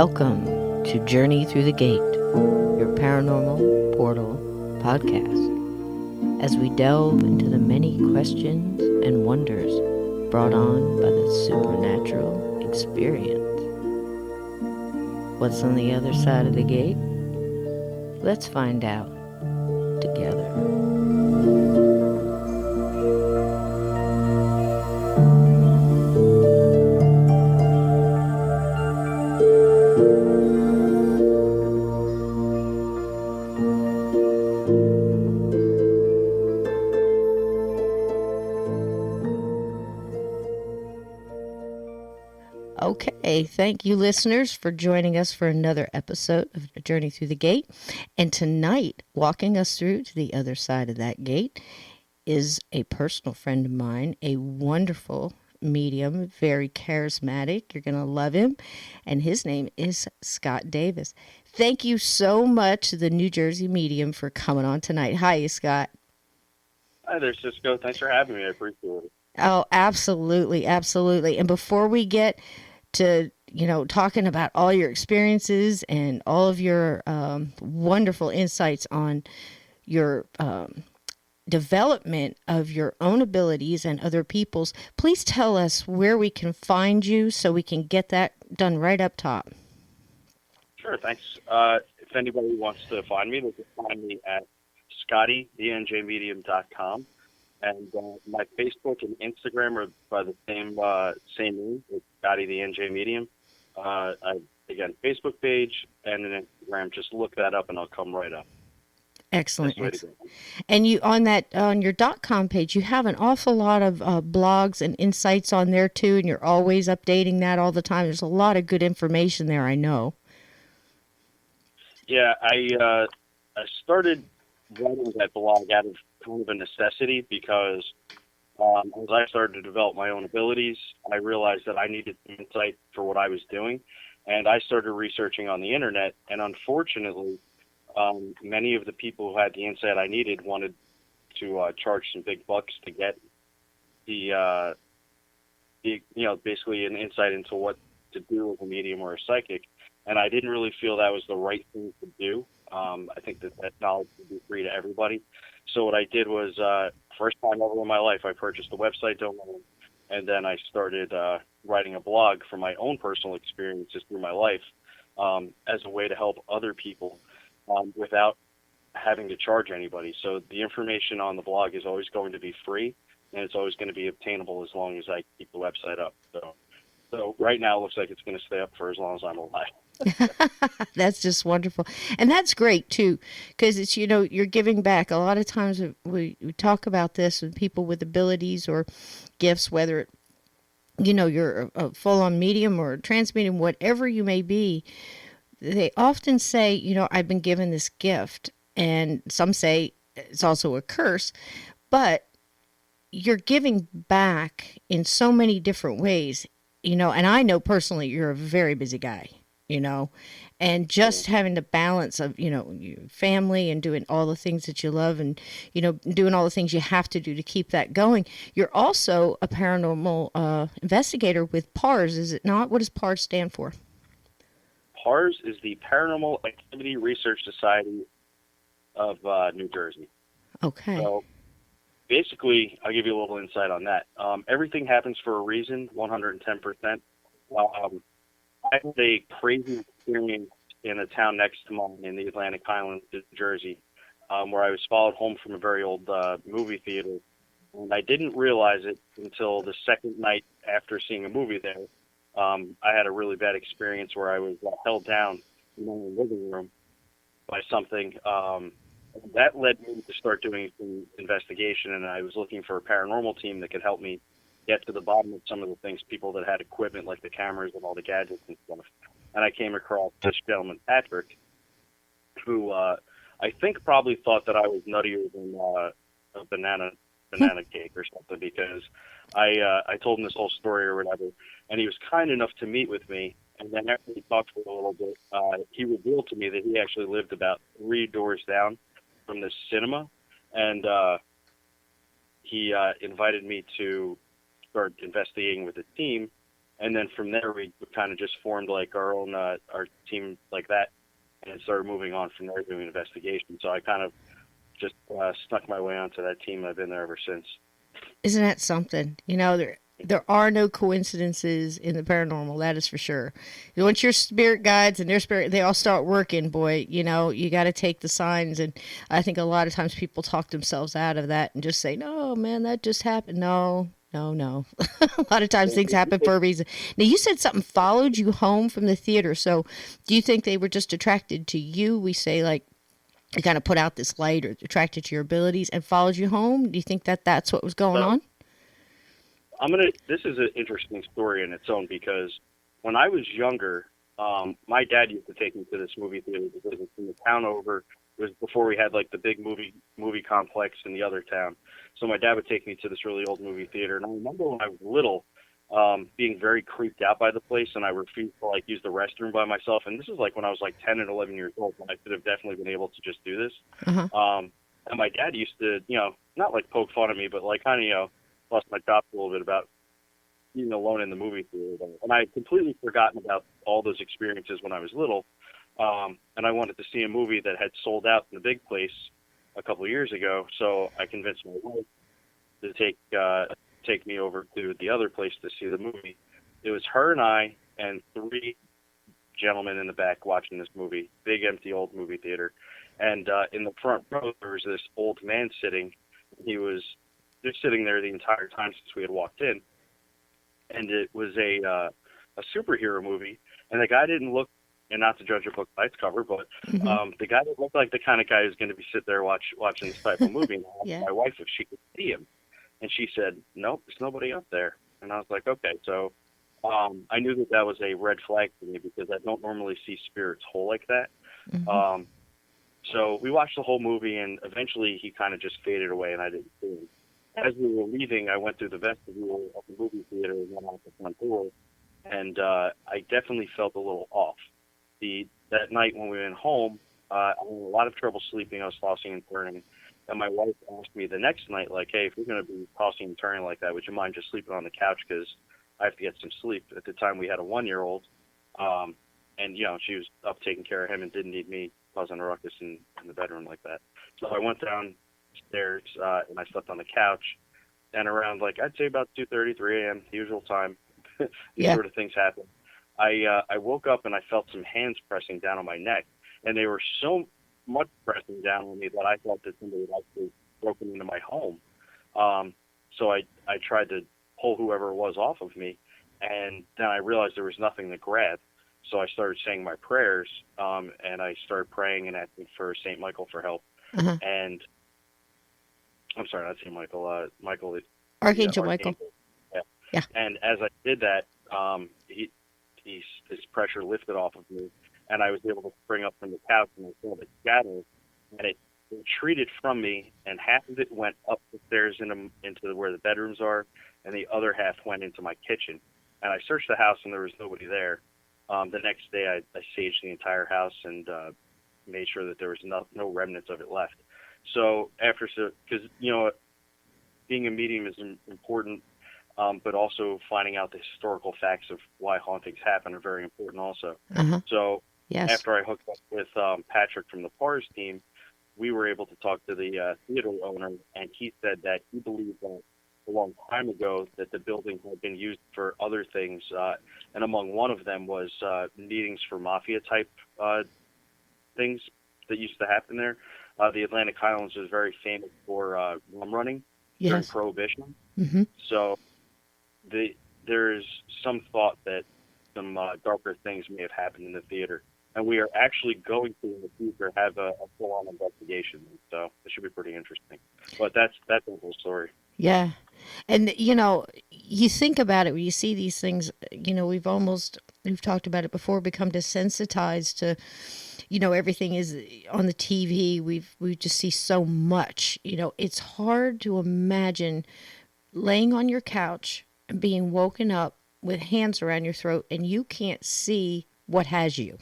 Welcome to Journey Through the Gate, your paranormal portal podcast, as we delve into the many questions and wonders brought on by the supernatural experience. What's on the other side of the gate? Let's find out together. Okay, thank you, listeners, for joining us for another episode of Journey Through the Gate. And tonight, walking us through to the other side of that gate is a personal friend of mine, a wonderful medium, very charismatic. You're going to love him. And his name is Scott Davis. Thank you so much to the New Jersey medium for coming on tonight. Hi, Scott. Hi there, Cisco. Thanks for having me. I appreciate it. Oh, absolutely, absolutely. And before we get to, talking about all your experiences and all of your wonderful insights on your development of your own abilities and other people's, please tell us where we can find you so we can get that done right up top. Sure, thanks. If anybody wants to find me, they can find me at scottydnjmedium.com. And my Facebook and Instagram are by the same name. It's Scotty the NJ Medium. Again, Facebook page and an Instagram. Just look that up, and I'll come right up. Excellent. And you on your .com page, you have an awful lot of blogs and insights on there too, and you're always updating that all the time. There's a lot of good information there, I know. Yeah, I started writing that blog out of kind of a necessity because as I started to develop my own abilities, I realized that I needed some insight for what I was doing, and I started researching on the internet. And unfortunately, many of the people who had the insight I needed wanted to charge some big bucks to get the basically an insight into what to do with a medium or a psychic, and I didn't really feel that was the right thing to do. I think that knowledge should be free to everybody. So what I did was, first time ever in my life, I purchased a website domain, and then I started writing a blog for my own personal experiences through my life as a way to help other people without having to charge anybody. So the information on the blog is always going to be free, and it's always going to be obtainable as long as I keep the website up. So right now it looks like it's going to stay up for as long as I'm alive. That's just wonderful. And that's great too, because it's, you're giving back. A lot of times we talk about this with people with abilities or gifts, whether it, you're a full-on medium or a trance medium, whatever you may be. They often say, I've been given this gift, and some say it's also a curse, but you're giving back in so many different ways, and I know personally you're a very busy guy. And just having the balance of, your family and doing all the things that you love and, doing all the things you have to do to keep that going. You're also a paranormal investigator with PARS, is it not? What does PARS stand for? PARS is the Paranormal Activity Research Society of New Jersey. Okay. So basically, I'll give you a little insight on that. Everything happens for a reason, 110%. I had a crazy experience in a town next to mine in the Atlantic Highlands, New Jersey, where I was followed home from a very old movie theater. And I didn't realize it until the second night after seeing a movie there. I had a really bad experience where I was held down in my living room by something. That led me to start doing some investigation, and I was looking for a paranormal team that could help me get to the bottom of some of the things, people that had equipment like the cameras and all the gadgets and stuff. And I came across this gentleman, Patrick, who I think probably thought that I was nuttier than a banana cake or something, because I told him this whole story or whatever, and he was kind enough to meet with me. And then after we talked for a little bit, he revealed to me that he actually lived about 3 doors down from this cinema, and he invited me to start investigating with the team And then from there, we kind of just formed like our own our team like that, and started moving on from there doing investigation. So I kind of just snuck my way onto that team. I've been there ever since. Isn't that something? There are no coincidences in the paranormal, that is for sure. Once your spirit guides and their spirit, they all start working, boy, you got to take the signs. And I think a lot of times people talk themselves out of that and just say, no, man, that just happened. No, no, no. A lot of times things happen for a reason. Now, you said something followed you home from the theater. So do you think they were just attracted to you? We say, like, you kind of put out this light or attracted to your abilities and followed you home? Do you think that that's what was going So on? This is an interesting story in its own because when I was younger, my dad used to take me to this movie theater because it's in the town over. It was before we had like the big movie complex in the other town. So my dad would take me to this really old movie theater, and I remember when I was little, being very creeped out by the place, and I refused to like use the restroom by myself. And this is like when I was like 10 and 11 years old, and I could have definitely been able to just do this. Uh-huh. And my dad used to, not like poke fun at me, but like kind of, bust my chops a little bit about being alone in the movie theater. And I had completely forgotten about all those experiences when I was little. And I wanted to see a movie that had sold out in the big place a couple of years ago. So I convinced my wife to take me over to the other place to see the movie. It was her and I and three gentlemen in the back watching this movie, big empty old movie theater. And in the front row, there was this old man sitting. He was just sitting there the entire time since we had walked in. And it was a superhero movie. And the guy didn't look, and not to judge a book by its cover, but Mm-hmm. the guy didn't look like the kind of guy who's going to be sit there watching this type of movie. And I Yeah. asked my wife if she could see him. And she said, nope, there's nobody up there. And I was like, okay. So I knew that that was a red flag for me because I don't normally see spirits whole like that. Mm-hmm. Um, so we watched the whole movie, and eventually he kind of just faded away, and I didn't see him. As we were leaving, I went through the vestibule of the movie theater and went out the front door, and I definitely felt a little off. That night when we went home, I had a lot of trouble sleeping. I was tossing and turning, and my wife asked me the next night, like, "Hey, if you're going to be tossing and turning like that, would you mind just sleeping on the couch because I have to get some sleep?" At the time, we had a 1-year-old, and she was up taking care of him and didn't need me causing a ruckus in the bedroom like that. So I went downstairs and I slept on the couch. And around like I'd say about 2:30, 3 a.m. the usual time, these Yeah. sort of things happen. I woke up and I felt some hands pressing down on my neck, and they were so much pressing down on me that I thought that somebody had actually broken into my home. So I tried to pull whoever it was off of me, and then I realized there was nothing to grab. So I started saying my prayers, and I started praying and asking for Saint Michael for help. Uh-huh. And I'm sorry, not Saint Michael, Michael, the Archangel Michael. archangel. Yeah. Yeah. And as I did that, his pressure lifted off of me, and I was able to spring up from the couch and I saw the shadow, and it retreated from me, and half of it went up the stairs into where the bedrooms are, and the other half went into my kitchen. And I searched the house, and there was nobody there. The next day, I saged the entire house and made sure that there was no remnants of it left. So because being a medium is important, but also finding out the historical facts of why hauntings happen are very important also. Uh-huh. So Yes. after I hooked up with Patrick from the PARS team, we were able to talk to the theater owner, and he said that he believed that a long time ago that the building had been used for other things, and among one of them was meetings for mafia type things that used to happen there. The Atlantic Highlands was very famous for rum running during Yes. Prohibition. Mm-hmm. So there's some thought that some darker things may have happened in the theater. And we are actually going to, in the future, have a full-on investigation. So it should be pretty interesting. But that's the whole story. Yeah. And you think about it when you see these things, we've talked about it before, become desensitized to, everything is on the TV. We just see so much. It's hard to imagine laying on your couch and being woken up with hands around your throat and you can't see what has you.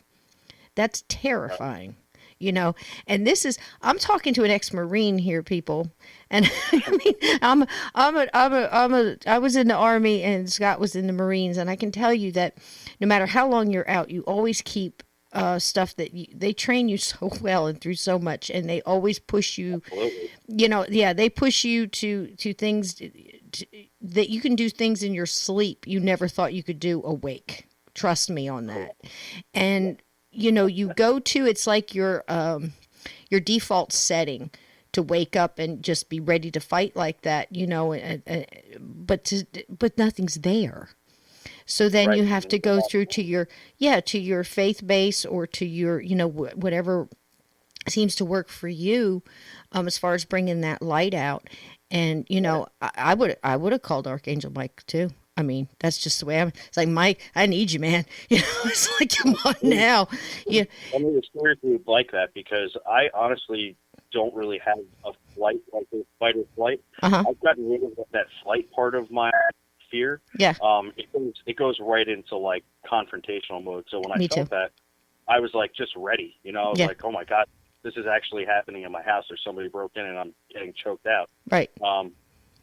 That's terrifying. you know. And this is, I'm talking to an ex-Marine here, people. And I mean, I was in the Army and Scott was in the Marines. And I can tell you that no matter how long you're out, you always keep stuff that they train you so well and through so much. And they always push you, Absolutely. you know, yeah, they push you to things that you can do things in your sleep you never thought you could do awake. Trust me on that. And you know, you go to, it's like your default setting to wake up and just be ready to fight like that, you know, but nothing's there. So then Right. you have to go through to your, yeah, to your faith base or to your, you know, whatever seems to work for you, as far as bringing that light out. And you know, I would have called Archangel Mike too. I mean, that's just the way I'm. It's like, Mike, I need you, man. You know, it's like, come on now. Yeah, I mean, it's seriously like that because I honestly don't really have a flight, like a fight or flight. uh huh, I've gotten rid of that flight part of my fear. yeah, It goes right into like confrontational mode. So when I me too. felt that, I was like just ready. You know, I was Yeah, like, oh my god, this is actually happening in my house. Or somebody broke in and I'm getting choked out. right. Um,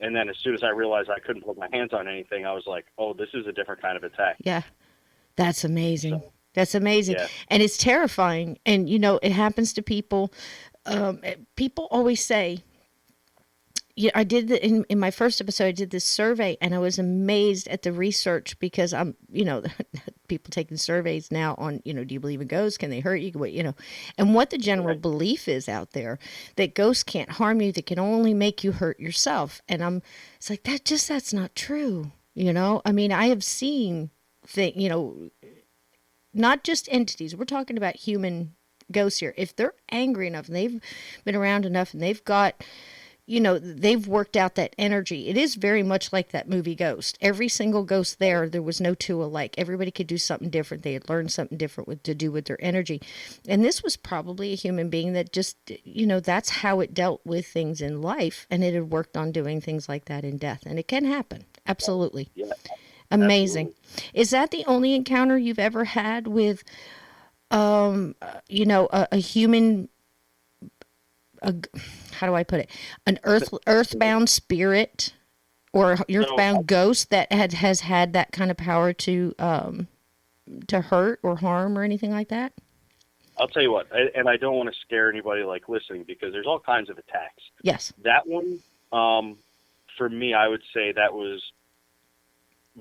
and then as soon as I realized I couldn't put my hands on anything, I was like, oh, this is a different kind of attack. Yeah, that's amazing. So That's amazing, yeah, and it's terrifying. And you know, it happens to people. People always say, yeah, I did in my first episode. I did this survey, and I was amazed at the research because I'm, you know, people taking surveys now on, you know, do you believe in ghosts? Can they hurt you? What, you know, and what the general right. belief is out there that ghosts can't harm you; they can only make you hurt yourself. And it's like that's not true. You know, I mean, I have seen you know, not just entities. We're talking about human ghosts here. If they're angry enough and they've been around enough and they've got, you know, they've worked out that energy. It is very much like that movie Ghost. Every single ghost there was no two alike. Everybody could do something different. They had learned something different to do with their energy. And this was probably a human being that just, you know, that's how it dealt with things in life. And it had worked on doing things like that in death. And it can happen. Absolutely. Yeah, Amazing. absolutely. Is that the only encounter you've ever had with, you know, a human, a, how do I put it? An earthbound spirit or So earthbound ghost that has had that kind of power to hurt or harm or anything like that? I'll tell you what, and I don't want to scare anybody like listening because there's all kinds of attacks. Yes. That one, for me, I would say that was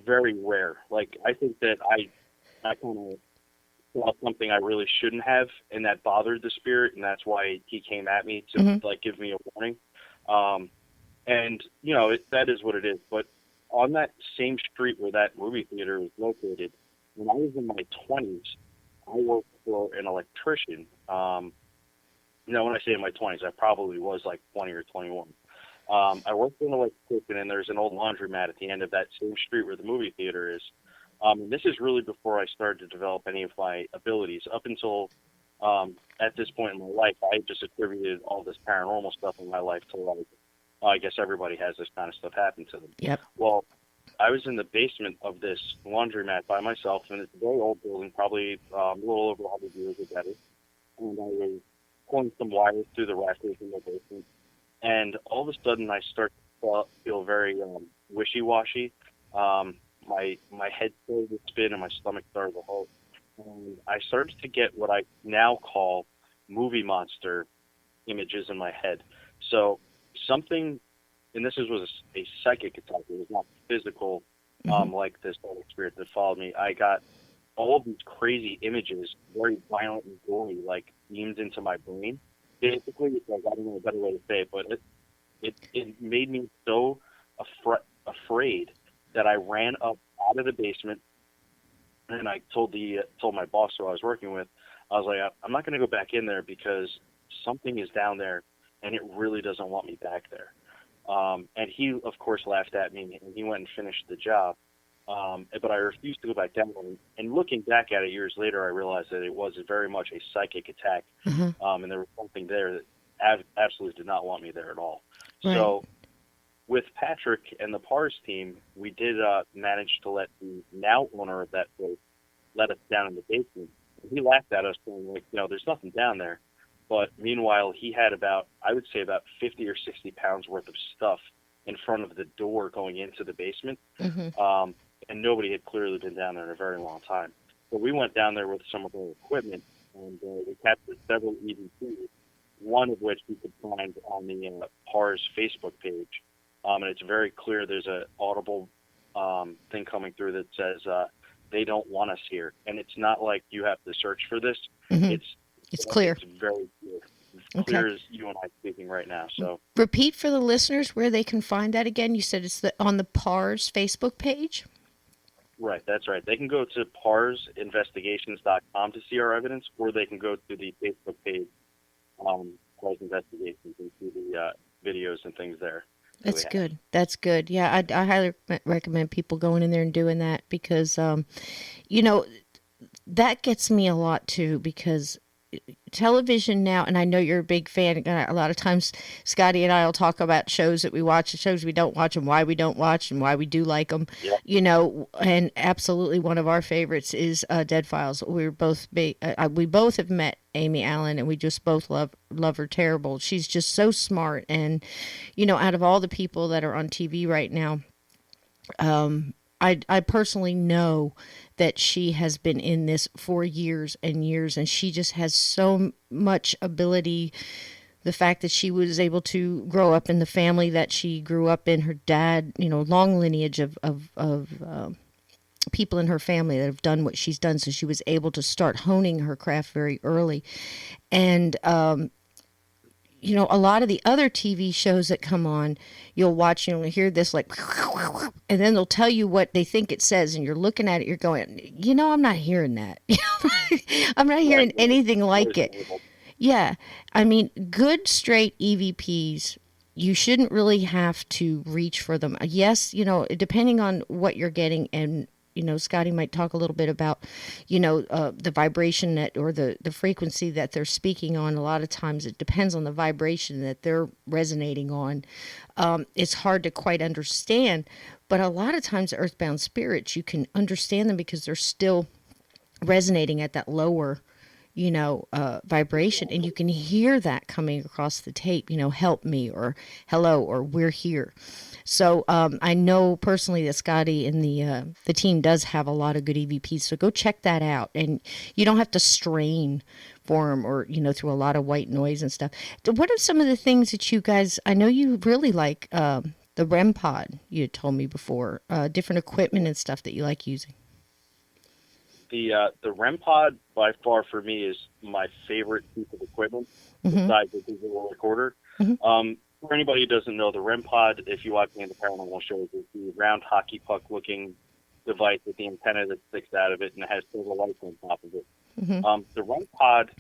very rare. Like I think that I kind of saw something I really shouldn't have, and that bothered the spirit, and that's why he came at me to Hmm. like give me a warning. Um, and you know that is what it is. But on that same street where that movie theater is located, when I was in my 20s, I worked for an electrician. You know, when I say in my 20s, I probably was like 20 or 21. I worked for an electrician, and there's an old laundromat at the end of that same street where the movie theater is. And this is really before I started to develop any of my abilities. Up until at this point in my life, I just attributed all this paranormal stuff in my life to like, I guess everybody has this kind of stuff happen to them. Yep. Well, I was in the basement of this laundromat by myself, and it's a very old building, probably a little over 100 years or better. And I was pulling some wires through the rafters in the basement, and all of a sudden I start to feel very wishy-washy. My head started to spin, and my stomach started to hurt. And I started to get what I now call movie monster images in my head. So something, and this was a psychic attack. It was not physical, Hmm. like this Holy Spirit that followed me. I got all of these crazy images, very violent and gory, like beamed into my brain. Basically, it's like I don't know a better way to say it, but it made me so afraid that I ran up out of the basement and I told my boss who I was working with, I was like, I'm not going to go back in there because something is down there, and it really doesn't want me back there. And he, of course, laughed at me, and he went and finished the job. But I refused to go back down there. And looking back at it years later, I realized that it was very much a psychic attack, Uh-huh. and there was something there that absolutely did not want me there at all. Right. So with Patrick and the PARS team, we did manage to let the now owner of that place let us down in the basement. And he laughed at us, saying, like, there's nothing down there. But meanwhile, he had I would say about 50 or 60 pounds worth of stuff in front of the door going into the basement. Mm-hmm. And nobody had clearly been down there in a very long time. So we went down there with some of our equipment, and we captured several EVPs, one of which we could find on the PARS Facebook page. And it's very clear there's a audible thing coming through that says they don't want us here. And it's not like you have to search for this. Mm-hmm. It's clear. It's very clear. As Okay. clear as you and I speaking right now. So Repeat for the listeners where they can find that again. You said it's on the PARS Facebook page? right, that's right. They can go to parsinvestigations.com to see our evidence, or they can go to the Facebook page, Pars Investigations, and see the videos and things there. That's good. That's good. Yeah, I highly recommend people going in there and doing that because, you know, that gets me a lot too because television now, and I know you're a big fan. A lot of times, Scotty and I will talk about shows that we watch, shows we don't watch, and why we don't watch, and why we do like them. Yeah. You know, and absolutely one of our favorites is Dead Files. We're both big. We both have met Amy Allen, and we just both love her terrible. She's just so smart, and you know, out of all the people that are on TV right now, I personally know that she has been in this for years and years, and she just has so much ability. The fact that she was able to grow up in the family that she grew up in, her dad, you know, long lineage of people in her family that have done what she's done, so she was able to start honing her craft very early. And you know, a lot of the other TV shows that come on, you'll watch, you'll hear this like, and then they'll tell you what they think it says, and you're looking at it, you're going, you know, I'm not hearing that. I'm not hearing anything like it. Yeah. I mean, good straight EVPs, you shouldn't really have to reach for them. Yes, you know, depending on what you're getting, and you know, Scotty might talk a little bit about, you know, the vibration that, or the frequency that they're speaking on. A lot of times it depends on the vibration that they're resonating on. It's hard to quite understand, but a lot of times earthbound spirits, you can understand them because they're still resonating at that lower, you know, vibration, and you can hear that coming across the tape, you know, help me, or hello, or we're here. So I know personally that Scotty and the team does have a lot of good EVPs. So go check that out, and you don't have to strain for them, or you know, through a lot of white noise and stuff. What are some of the things that you guys? I know you really like the REM pod. You had told me before, different equipment and stuff that you like using. The REM pod by far for me is my favorite piece of equipment Mm-hmm. besides the digital recorder. Mm-hmm. For anybody who doesn't know, the REM pod, if you watch any of the paranormal shows, is the round hockey puck looking device with the antenna that sticks out of it, and it has silver lights on top of it. Mm-hmm. The REM pod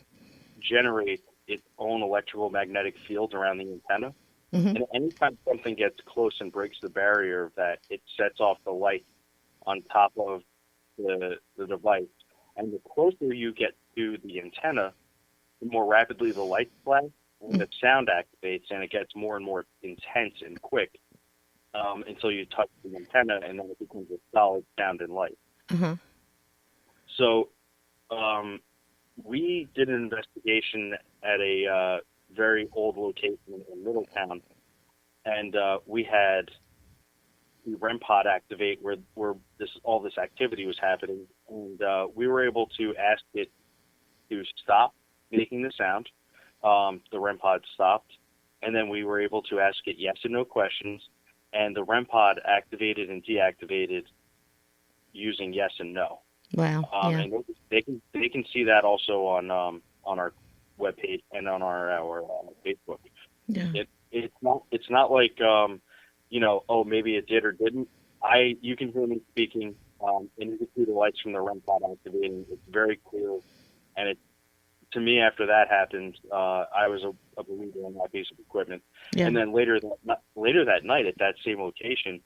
generates its own electrical magnetic field around the antenna. Mm-hmm. And anytime something gets close and breaks the barrier of that, it sets off the light on top of the device. And the closer you get to the antenna, the more rapidly the lights flash, and the sound activates, and it gets more and more intense and quick until you touch the antenna, and then it becomes a solid sound and light. Uh-huh. So we did an investigation at a very old location in Middletown, and we had the REM pod activate where all this activity was happening, and we were able to ask it to stop making the sound. The REM pod stopped, and then we were able to ask it yes and no questions, and the REM pod activated and deactivated using yes and no. Wow. Yeah. And they can see that also on our webpage and on our Facebook. Yeah. It's not like you know, oh, maybe it did or didn't. You can hear me speaking, and you can see the lights from the REM pod activating. It's very clear, and to me, after that happened, I was a believer in that piece of equipment. Yeah. And then later that night at that same location,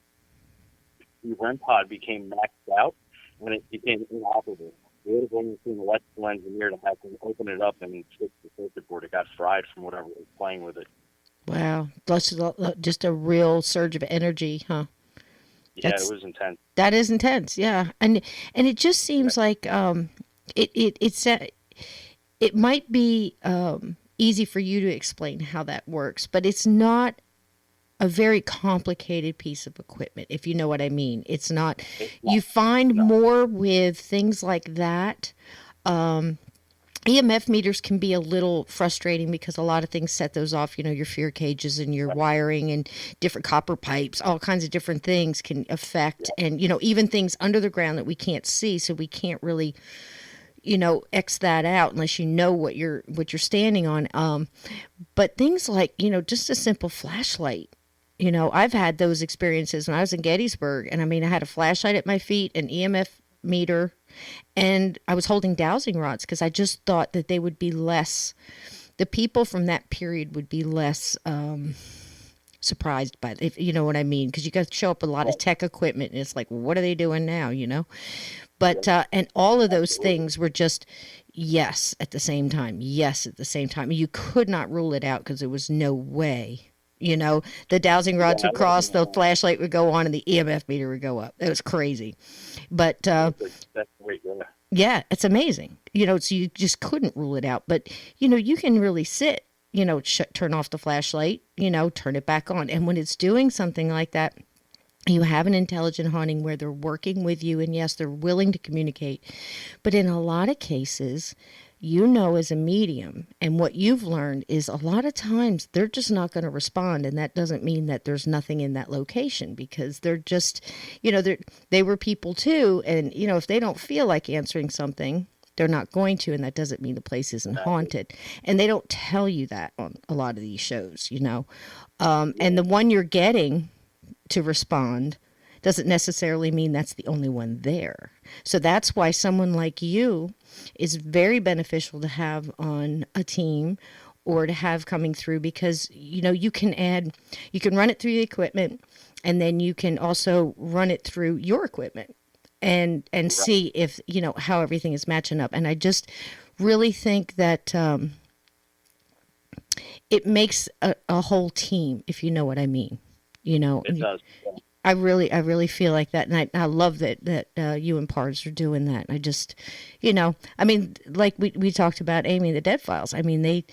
the REM pod became maxed out, and it became inoperable. We would have only seen an electrical engineer to have them open it up and fix the circuit board. It got fried from whatever was playing with it. Wow. That's just a real surge of energy, huh? Yeah, it was intense. That is intense, yeah. And it just seems like it might be easy for you to explain how that works, but it's not a very complicated piece of equipment, if you know what I mean. It's not, It's you not. find No. more with things like that. EMF meters can be a little frustrating because a lot of things set those off, your fear cages and your Right. wiring and different copper pipes, all kinds of different things can affect, Yeah. and, even things under the ground that we can't see. So we can't really, X that out unless you know what you're standing on. But things like, just a simple flashlight. I've had those experiences when I was in Gettysburg, and I mean, I had a flashlight at my feet, an EMF meter, and I was holding dowsing rods because I just thought that they would be less, the people from that period would be less surprised by it, if you know what I mean, because you got to show up a lot of Right. tech equipment, and it's like, well, what are they doing now? Yeah. But and all of those Absolutely. things were just yes at the same time, yes at the same time. You could not rule it out because there was no way. The dowsing Yeah. rods would cross, the flashlight would go on, and the EMF meter would go up. It was crazy, but That's great. Yeah. yeah, it's amazing. So you just couldn't rule it out. But you can really sit. Turn off the flashlight. Turn it back on, and when it's doing something like that, you have an intelligent haunting where they're working with you, and yes, they're willing to communicate. But in a lot of cases, as a medium, and what you've learned is a lot of times they're just not going to respond, and that doesn't mean that there's nothing in that location, because they're just, they were people too, and if they don't feel like answering something, they're not going to, and that doesn't mean the place isn't Exactly. haunted. And they don't tell you that on a lot of these shows. And Yeah. the one you're getting to respond doesn't necessarily mean that's the only one there. So that's why someone like you is very beneficial to have on a team or to have coming through, because you can run it through the equipment, and then you can also run it through your equipment and Right. see if how everything is matching up. And I just really think that it makes a whole team, if you know what I mean. It does. Yeah. I really feel like that, and I love that you and Pars are doing that. I just, I mean, like we talked about Amy, the Dead Files. I mean, they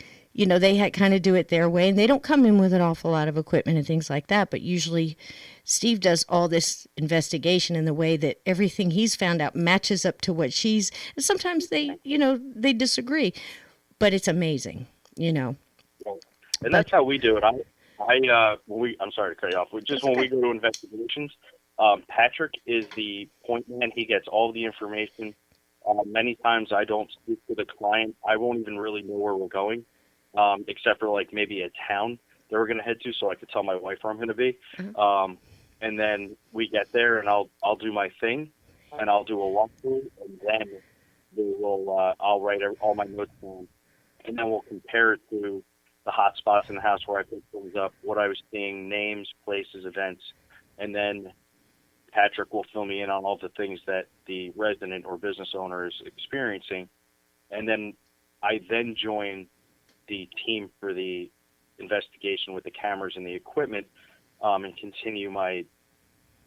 had kind of do it their way, and they don't come in with an awful lot of equipment and things like that. But usually, Steve does all this investigation in the way that everything he's found out matches up to what she's. And sometimes they disagree, but it's amazing, you know. Yeah. And But that's how we do it. I'm sorry to cut you off. Just that's when we okay. go to investigations, Patrick is the point man. He gets all the information. Many times I don't speak to the client. I won't even really know where we're going, except for like maybe a town that we're going to head to, so I could tell my wife where I'm going to be. Uh-huh. And then we get there, and I'll do my thing, and I'll do a walkthrough, and then I'll write all my notes down, and then we'll compare it to the hot spots in the house where I picked things up, what I was seeing, names, places, events, and then Patrick will fill me in on all the things that the resident or business owner is experiencing, and then I then join the team for the investigation with the cameras and the equipment, and continue my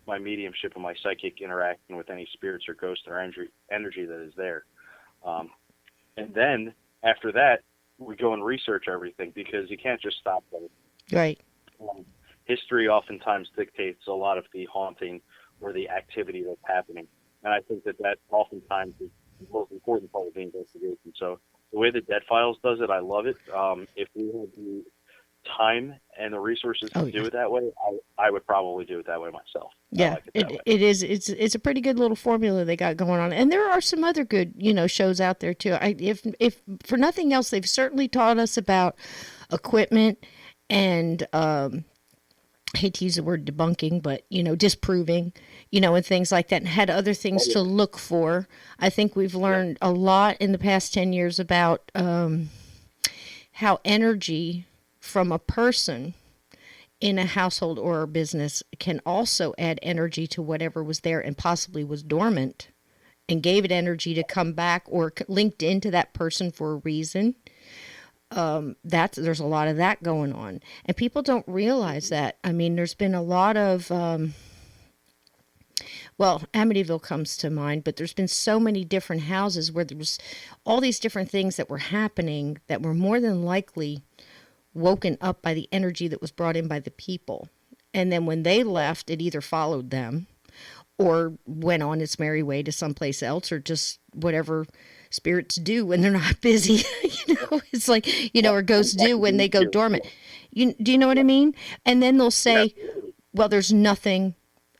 mediumship and my psychic interaction with any spirits or ghosts or energy that is there. Um, and then after that, we go and research everything, because you can't just stop there. Right. Um, History oftentimes dictates a lot of the haunting or the activity that's happening. And I think that oftentimes is the most important part of the investigation. So the way the Dead Files does it, I love it. If we had the time and the resources Oh to do yeah. it that way, I would probably do it that way myself. I Yeah, like it that it way. it is. It's a pretty good little formula they got going on, and there are some other good shows out there too. If for nothing else, they've certainly taught us about equipment and I hate to use the word debunking, but disproving, and things like that, and had other Oh, things yeah. to look for. I think we've Yeah. learned a lot in the past 10 years about how energy from a person in a household or a business can also add energy to whatever was there and possibly was dormant, and gave it energy to come back, or linked into that person for a reason. There's a lot of that going on, and people don't realize that. I mean, there's been a lot of Well, Amityville comes to mind, but there's been so many different houses where there was all these different things that were happening that were more than likely woken up by the energy that was brought in by the people. And then when they left, it either followed them or went on its merry way to someplace else, or just whatever spirits do when they're not busy. It's like, Well, or ghosts I do can when be they go here. dormant. Do you know what I mean? And then they'll Yeah, say, well, there's nothing.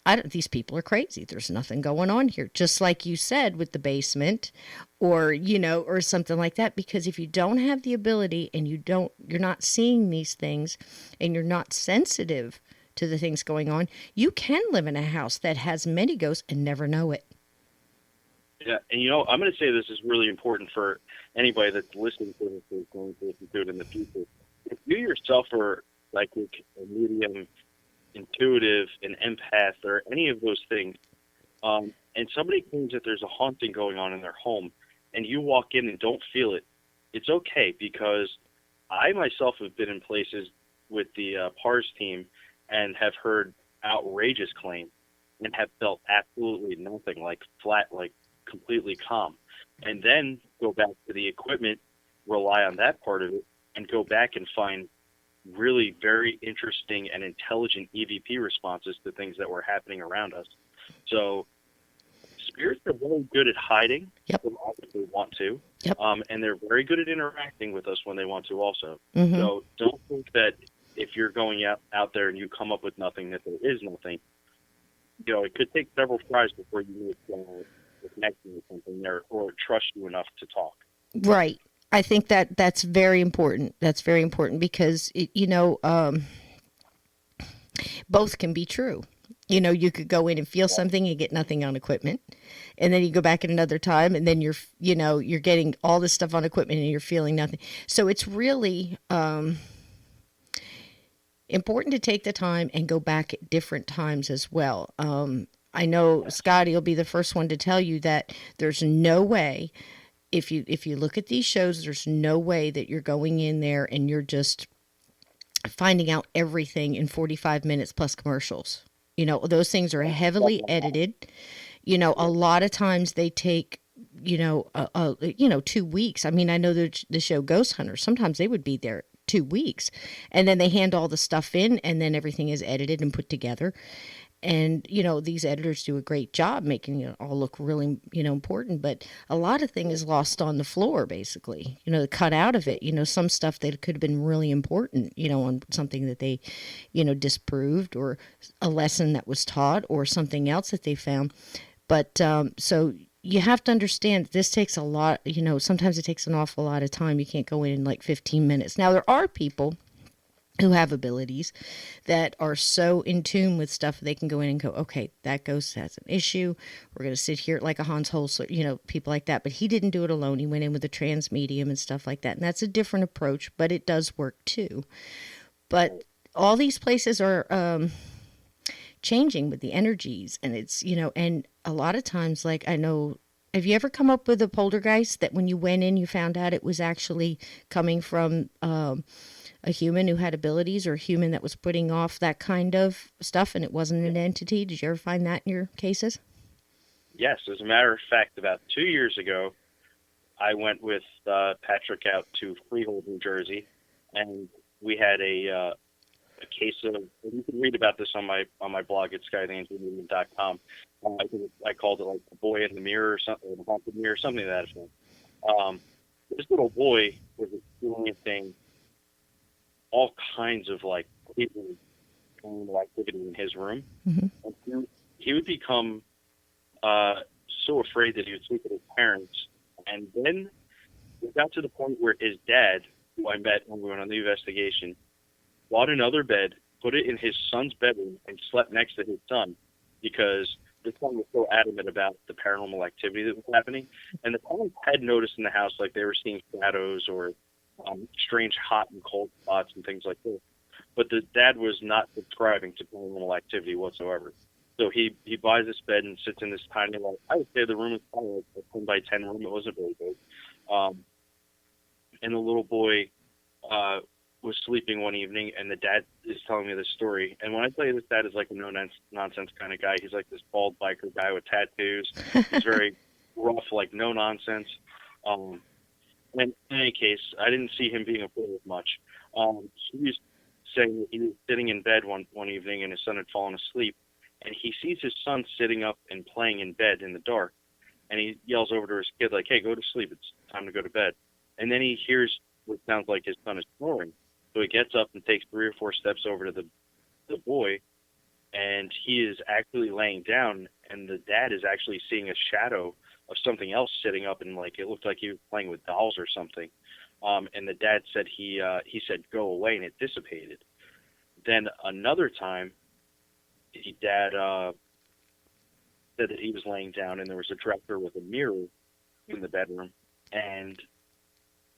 I don't, these people are crazy. There's nothing going on here. Just like you said with the basement, or or something like that. Because if you don't have the ability and you're not seeing these things, and you're not sensitive to the things going on, you can live in a house that has many ghosts and never know it. yeah, and I'm going to say this is really important for anybody that's listening to this or going to listen to it in the future. If you yourself are psychic, a medium, intuitive, an empath, or any of those things, and somebody claims that there's a haunting going on in their home, and you walk in and don't feel it, it's okay, because I myself have been in places with the PARS team and have heard outrageous claims and have felt absolutely nothing, like flat, like completely calm. And then go back to the equipment, rely on that part of it, and go back and find really very interesting and intelligent EVP responses to things that were happening around us. So spirits are really good at hiding Yep. from us if they want to, Yep. and they're very good at interacting with us when they want to also. Mm-hmm. So don't think that if you're going out there and you come up with nothing, that there is nothing. It could take several tries before you make a connection with something there or trust you enough to talk. Right. I think that's very important. That's very important because both can be true. You could go in and feel something and get nothing on equipment, and then you go back at another time, and then you're getting all this stuff on equipment and you're feeling nothing. So it's really important to take the time and go back at different times as well. I know Scotty will be the first one to tell you that there's no way, if you look at these shows, there's no way that you're going in there and you're just finding out everything in 45 minutes plus commercials. Those things are heavily edited. A lot of times they take 2 weeks. I mean, I know the show Ghost Hunters, sometimes they would be there 2 weeks, and then they hand all the stuff in, and then everything is edited and put together. And these editors do a great job making it all look really important, but a lot of things is lost on the floor, basically, cut out of it. Some stuff that could have been really important, on something that they disproved, or a lesson that was taught, or something else that they found. But so you have to understand this takes a lot. Sometimes it takes an awful lot of time. You can't go in like 15 minutes. Now there are people who have abilities that are so in tune with stuff, they can go in and go, okay, that ghost has an issue. We're going to sit here like a Hans Holzer, people like that. But he didn't do it alone. He went in with a trans medium and stuff like that. And that's a different approach, but it does work too. But all these places are changing with the energies. And it's, and a lot of times, like I know, have you ever come up with a poltergeist that when you went in, you found out it was actually coming from a human who had abilities, or a human that was putting off that kind of stuff, and it wasn't an entity? Did you ever find that in your cases? Yes, as a matter of fact, about 2 years ago, I went with Patrick out to Freehold, New Jersey, and we had a case of. You can read about this on my blog at skytheangelian.com. I called it like the boy in the mirror or something, or the haunted mirror, something of that effect. This little boy was experiencing all kinds of like paranormal activity in his room. Mm-hmm. And he would become so afraid that he would sleep with his parents. And then it got to the point where his dad, who I met when we went on the investigation, bought another bed, put it in his son's bedroom, and slept next to his son, because the son was so adamant about the paranormal activity that was happening. And the parents had noticed in the house, like they were seeing shadows or strange hot and cold spots and things like this. But the dad was not subscribing to paranormal activity whatsoever. So he buys this bed and sits in this tiny, like, I would say the room is probably like a 10 by 10 room. It wasn't very big. And the little boy was sleeping one evening, and the dad is telling me this story. And when I tell you this dad is like a nonsense kind of guy, he's like this bald biker guy with tattoos. He's very rough, like no nonsense. Um, and in any case, I didn't see him being a fool much. He was saying that he was sitting in bed one evening, and his son had fallen asleep, and he sees his son sitting up and playing in bed in the dark, and he yells over to his kid like, "Hey, go to sleep. It's time to go to bed." And then he hears what sounds like his son is snoring. So he gets up and takes 3 or 4 steps over to the boy, and he is actually laying down, and the dad is actually seeing a shadow of something else sitting up, and like it looked like he was playing with dolls or something. And the dad said he said go away, and it dissipated. Then another time, the dad said that he was laying down, and there was a dresser with a mirror in the bedroom, and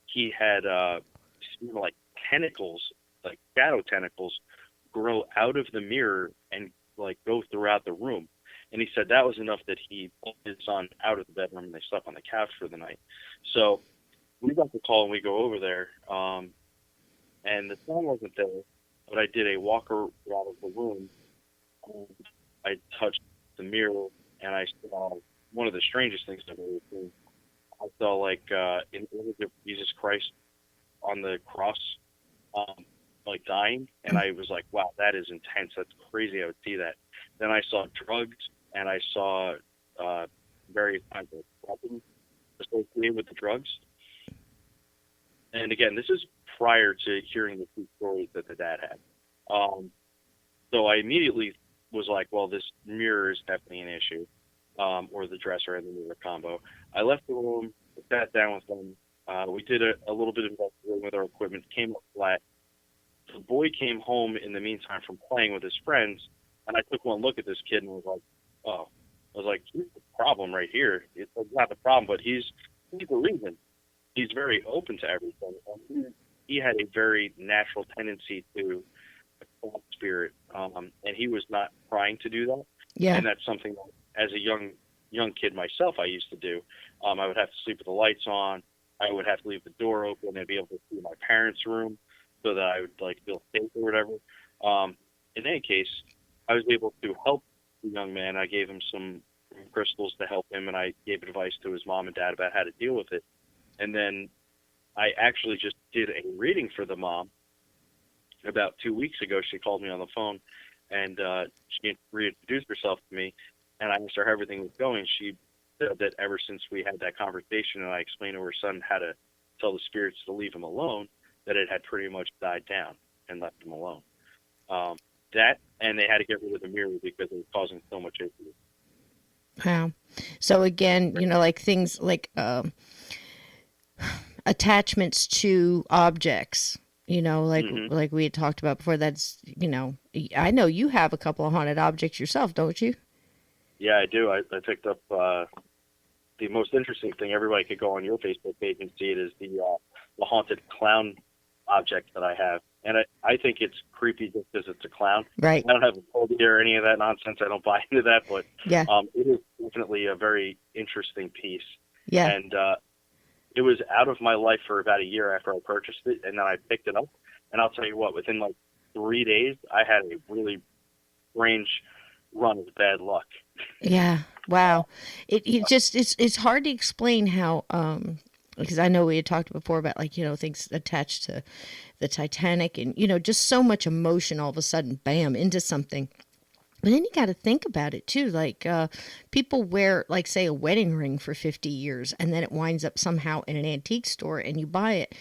he had like tentacles, like shadow tentacles, grow out of the mirror and like go throughout the room. And he said that was enough that he pulled his son out of the bedroom and they slept on the couch for the night. So we got the call and we go over there, and the son wasn't there, but I did a walk around of the room. And I touched the mirror and I saw one of the strangest things I've ever seen. I saw like an image of Jesus Christ on the cross, like dying, and I was like, wow, that is intense. That's crazy. I would see that. Then I saw drugs, and I saw various kinds of weapons associated with the drugs. And again, this is prior to hearing the two stories that the dad had. So I immediately was like, well, this mirror is definitely an issue, or the dresser and the mirror combo. I left the room, sat down with them. We did a little bit of investigating with our equipment, came up flat. The boy came home in the meantime from playing with his friends, and I took one look at this kid and was like, oh, I was like, he's the problem right here. It's not the problem, but he's the reason. He's very open to everything. And he had a very natural tendency to a spirit, and he was not trying to do that. Yeah. And that's something that, as a young kid myself, I used to do. I would have to sleep with the lights on. I would have to leave the door open and be able to see my parents' room so that I would like feel safe or whatever. In any case, I was able to help the young man. I gave him some crystals to help him, and I gave advice to his mom and dad about how to deal with it. And then I actually just did a reading for the mom about 2 weeks ago. She called me on the phone, and she reintroduced herself to me, and I asked her how everything was going. She said that ever since we had that conversation and I explained to her son how to tell the spirits to leave him alone, that it had pretty much died down and left him alone. That, and they had to get rid of the mirror because it was causing so much issues. Wow. So again, like things like attachments to objects, like we had talked about before. That's, I know you have a couple of haunted objects yourself, don't you? Yeah, I do. I picked up the most interesting thing. Everybody could go on your Facebook page and see it, is the haunted clown object that I have. And I think it's creepy just because it's a clown. Right. I don't have a phobia or any of that nonsense. I don't buy into that, but yeah. It is definitely a very interesting piece. Yeah. And it was out of my life for about a year after I purchased it, and then I picked it up. And I'll tell you what, within like 3 days, I had a really strange run of bad luck. Yeah. Wow. It's hard to explain how, because I know we had talked before about like, things attached to the Titanic and, just so much emotion all of a sudden, bam, into something. But then you got to think about it too. Like people wear, like, say, a wedding ring for 50 years and then it winds up somehow in an antique store and you buy it.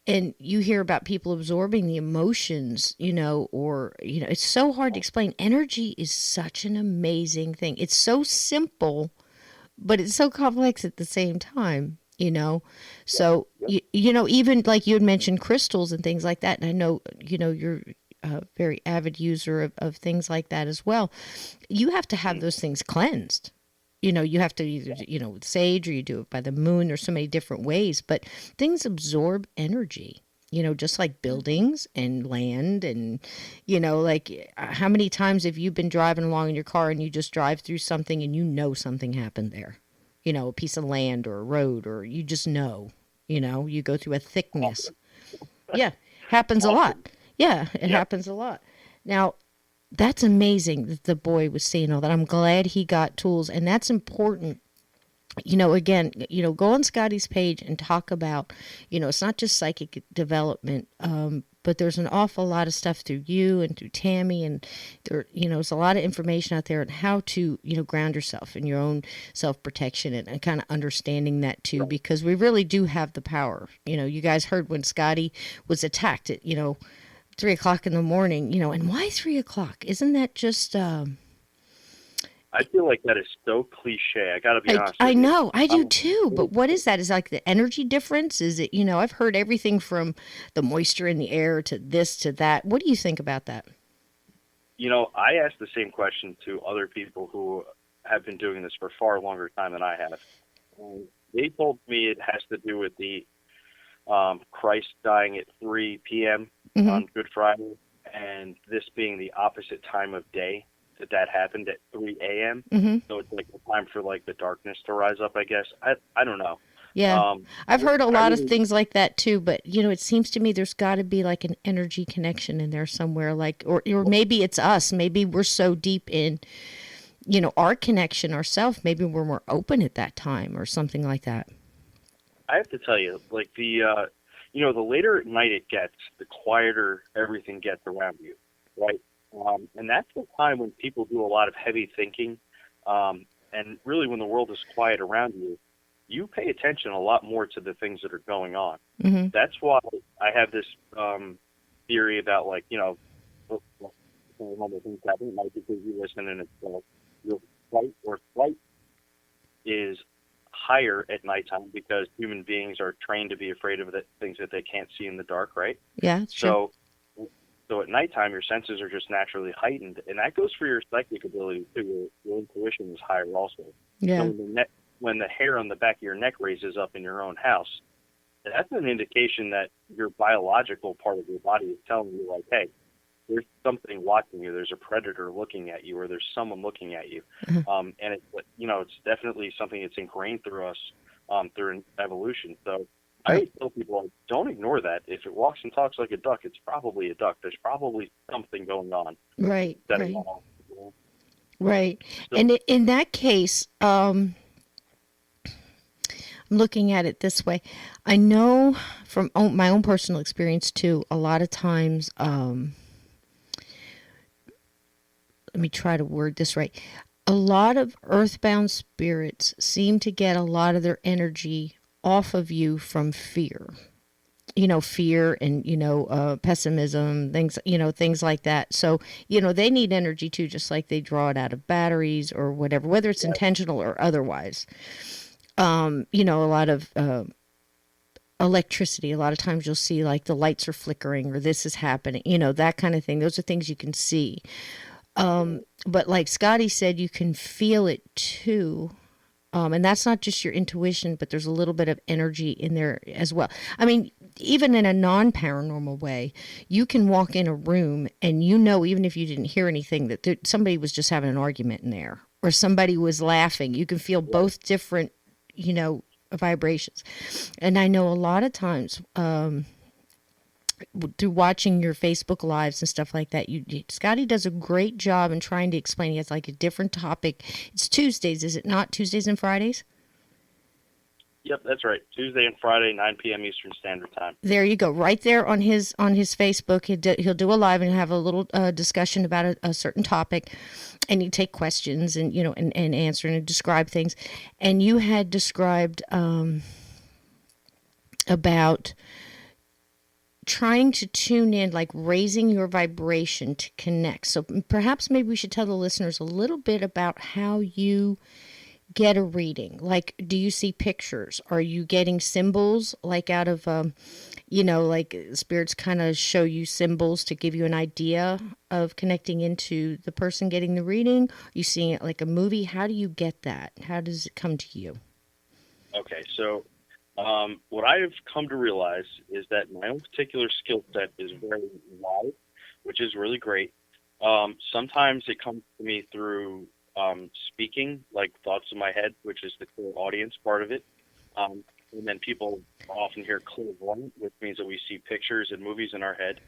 And you hear about people absorbing the emotions, or, it's so hard to explain. Energy is such an amazing thing. It's so simple, but it's so complex at the same time, So, even like you had mentioned crystals and things like that. And I know, you're a very avid user of things like that as well. You have to have those things cleansed. You have to either, with sage, or you do it by the moon. There's so many different ways, but things absorb energy, just like buildings and land. And, like how many times have you been driving along in your car and you just drive through something and something happened there, a piece of land or a road, or you just you go through a thickness. Yeah. Happens a lot. Often. Yeah, it Yep. happens a lot. Now, that's amazing that the boy was seeing all that. I'm glad he got tools, and that's important. Again, go on Scotty's page and talk about, it's not just psychic development, but there's an awful lot of stuff through you and through Tammy, and there's a lot of information out there on how to, ground yourself in your own self protection, and kind of understanding that too, Right. because we really do have the power. You guys heard when Scotty was attacked at, 3 o'clock in the morning, and why 3 o'clock? Isn't that just, I feel like that is so cliche. I got to be honest I with you. know, I do Um, too. it But is- what is that? Is like the energy difference? Is it, I've heard everything from the moisture in the air to this to that. What do you think about that? I asked the same question to other people who have been doing this for far longer time than I have. They told me it has to do with the Christ dying at 3 p.m. Hmm. on Good Friday, and this being the opposite time of day that happened at 3 a.m. Hmm. So it's like the time for like the darkness to rise up, I guess. I don't know. Yeah. Um, I've heard a I lot of really, things like that too, but it seems to me there's got to be like an energy connection in there somewhere, like, or maybe it's us. Maybe we're so deep in, our connection ourselves. Maybe we're more open at that time or something like that. I have to tell you, like the later at night it gets, the quieter everything gets around you, right? And that's the time when people do a lot of heavy thinking, and really when the world is quiet around you, you pay attention a lot more to the things that are going on. Hmm. That's why I have this theory about like normal things happen. It might be because you listen and it's your fight or flight is higher at nighttime because human beings are trained to be afraid of the things that they can't see in the dark, right? Yeah, it's true. So at nighttime, your senses are just naturally heightened, and that goes for your psychic ability too. Your intuition is higher also. So Yeah. when the hair on the back of your neck raises up in your own house, that's an indication that your biological part of your body is telling you, like, hey, there's something watching you. There's a predator looking at you, or there's someone looking at you. Uh-huh. And it's definitely something that's ingrained through us through evolution. So I Right. always tell people, like, don't ignore that. If it walks and talks like a duck, it's probably a duck. There's probably something going on Right. setting Right. off. Right. So And in that case, I'm looking at it this way. I know from my own personal experience too, a lot of times, let me try to word this right. A lot of earthbound spirits seem to get a lot of their energy off of you from fear. Fear and, pessimism, things like that. So, they need energy too, just like they draw it out of batteries or whatever, whether it's intentional or otherwise. A lot of electricity. A lot of times you'll see like the lights are flickering or this is happening, that kind of thing. Those are things you can see. But like Scotty said, you can feel it too. And that's not just your intuition, but there's a little bit of energy in there as well. I mean, even in a non paranormal way, you can walk in a room and even if you didn't hear anything, that somebody was just having an argument in there or somebody was laughing. You can feel both different, you know, vibrations. And I know a lot of times, through watching your Facebook lives and stuff like that, Scotty does a great job in trying to explain. He has like a different topic. It's Tuesdays, is it not? Tuesdays and Fridays? yep, that's right. Tuesday and Friday, 9 p.m. Eastern Standard Time. There you go. Right there on his Facebook, he'll do a live and have a little discussion about a certain topic, and you take questions and and answer and describe things. And you had described about trying to tune in, like raising your vibration to connect. So perhaps maybe we should tell the listeners a little bit about how you get a reading. Like, do you see pictures? Are you getting symbols, like out of, like spirits kind of show you symbols to give you an idea of connecting into the person getting the reading? Are you seeing it like a movie? How do you get that? How does it come to you? Okay, so what I have come to realize is that my own particular skill set is very wide, which is really great. Sometimes it comes to me through speaking, like thoughts in my head, which is the core audience part of it. And then people often hear clairvoyant, which means that we see pictures and movies in our head,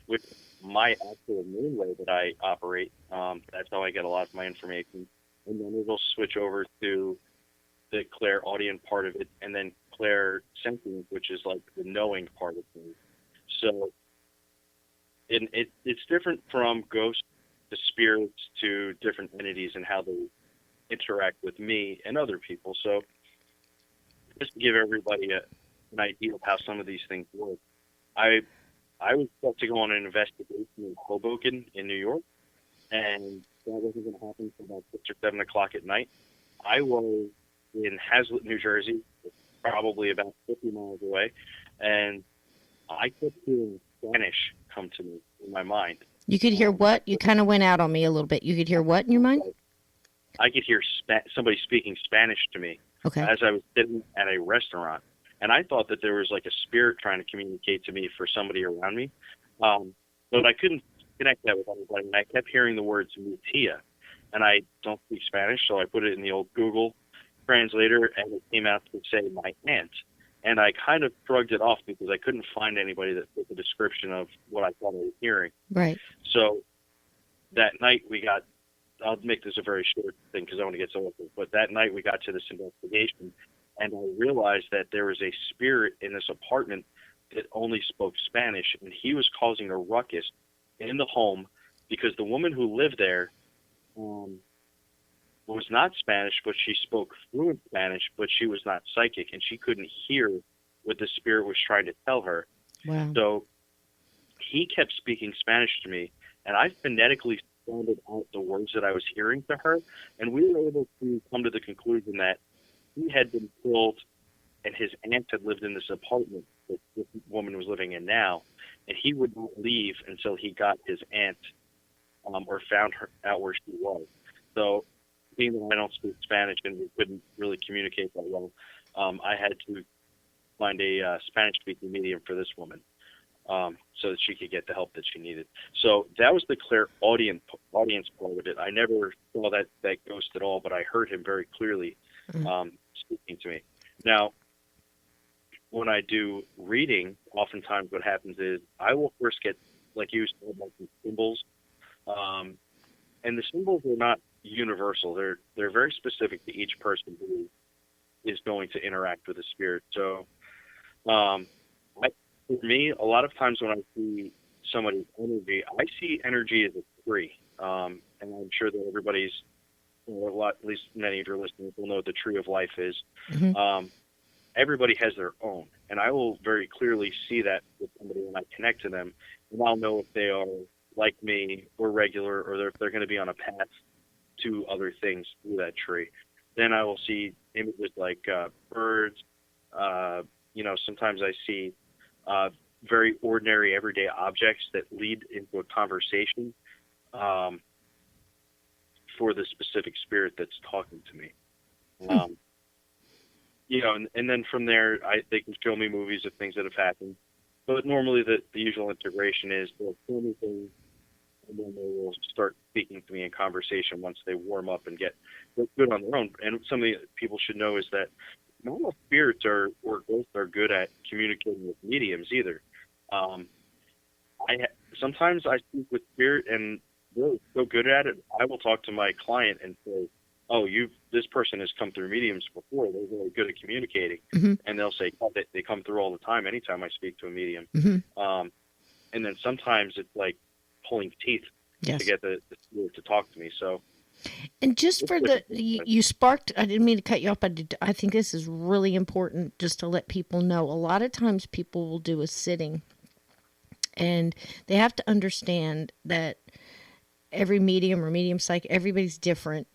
which my actual main way that I operate. That's how I get a lot of my information. And then it'll switch over to the clairaudient part of it, and then clairsentient, which is like the knowing part of things. So it's different from ghosts to spirits to different entities and how they interact with me and other people. So just to give everybody an idea of how some of these things work, I I was set to go on an investigation in Hoboken in New York, and that wasn't going to happen until about 6 or 7 o'clock at night. I was in Hazlet, New Jersey, probably about 50 miles away, and I kept hearing Spanish come to me in my mind. You could hear I what? You could, kind of went out on me a little bit. You could hear what in your mind? I could hear somebody speaking Spanish to me Okay. as I was sitting at a restaurant, and I thought that there was like a spirit trying to communicate to me for somebody around me, but I couldn't connect that with anybody. And I kept hearing the words "mutia," and I don't speak Spanish, so I put it in the old Google translator, and it came out to say "my aunt." And I kind of shrugged it off because I couldn't find anybody that fit the description of what I thought I was hearing. Right. So that night we got, I'll make this a very short thing because I want to get so over it, but that night we got to this investigation, and I realized that there was a spirit in this apartment that only spoke Spanish, and he was causing a ruckus in the home because the woman who lived there was not Spanish, but she spoke fluent Spanish, but she was not psychic, and she couldn't hear what the spirit was trying to tell her. Wow. So he kept speaking Spanish to me, and I phonetically sounded out the words that I was hearing to her, and we were able to come to the conclusion that he had been killed, and his aunt had lived in this apartment that this woman was living in now, and he would not leave until he got his aunt or found her out where she was. So, being that I don't speak Spanish and we couldn't really communicate that well, I had to find a Spanish-speaking medium for this woman so that she could get the help that she needed. So that was the clairaudience audience part of it. I never saw that ghost at all, but I heard him very clearly speaking to me. Now, when I do reading, oftentimes what happens is I will first get, like you said, like some symbols, and the symbols are not universal. They're very specific to each person who is going to interact with the spirit. So, for me, a lot of times when I see somebody's energy, I see energy as a tree, and I'm sure that everybody's, or a lot, at least many of your listeners will know what the tree of life is. Mm-hmm. Everybody has their own, and I will very clearly see that with somebody when I connect to them, and I'll know if they are like me or regular, or if they're going to be on a path to other things through that tree. Then I will see images like birds. Sometimes I see very ordinary, everyday objects that lead into a conversation for the specific spirit that's talking to me. And then from there, they can show me movies of things that have happened. But normally the usual integration is they'll show me things, and then they will start speaking to me in conversation once they warm up and get good on their own. And something that people should know is that not all spirits or ghosts are good at communicating with mediums either. Sometimes I speak with spirit, and they're so good at it, I will talk to my client and say, "Oh, this person has come through mediums before. They're really good at communicating." Mm-hmm. And they'll say, "Oh, they come through all the time. Anytime I speak to a medium." Mm-hmm. And then sometimes it's like pulling teeth Yes. to get the spirit to talk to me. So, And just for you sparked, I didn't mean to cut you off, but I think this is really important just to let people know. A lot of times people will do a sitting, and they have to understand that every medium or medium psych, everybody's different,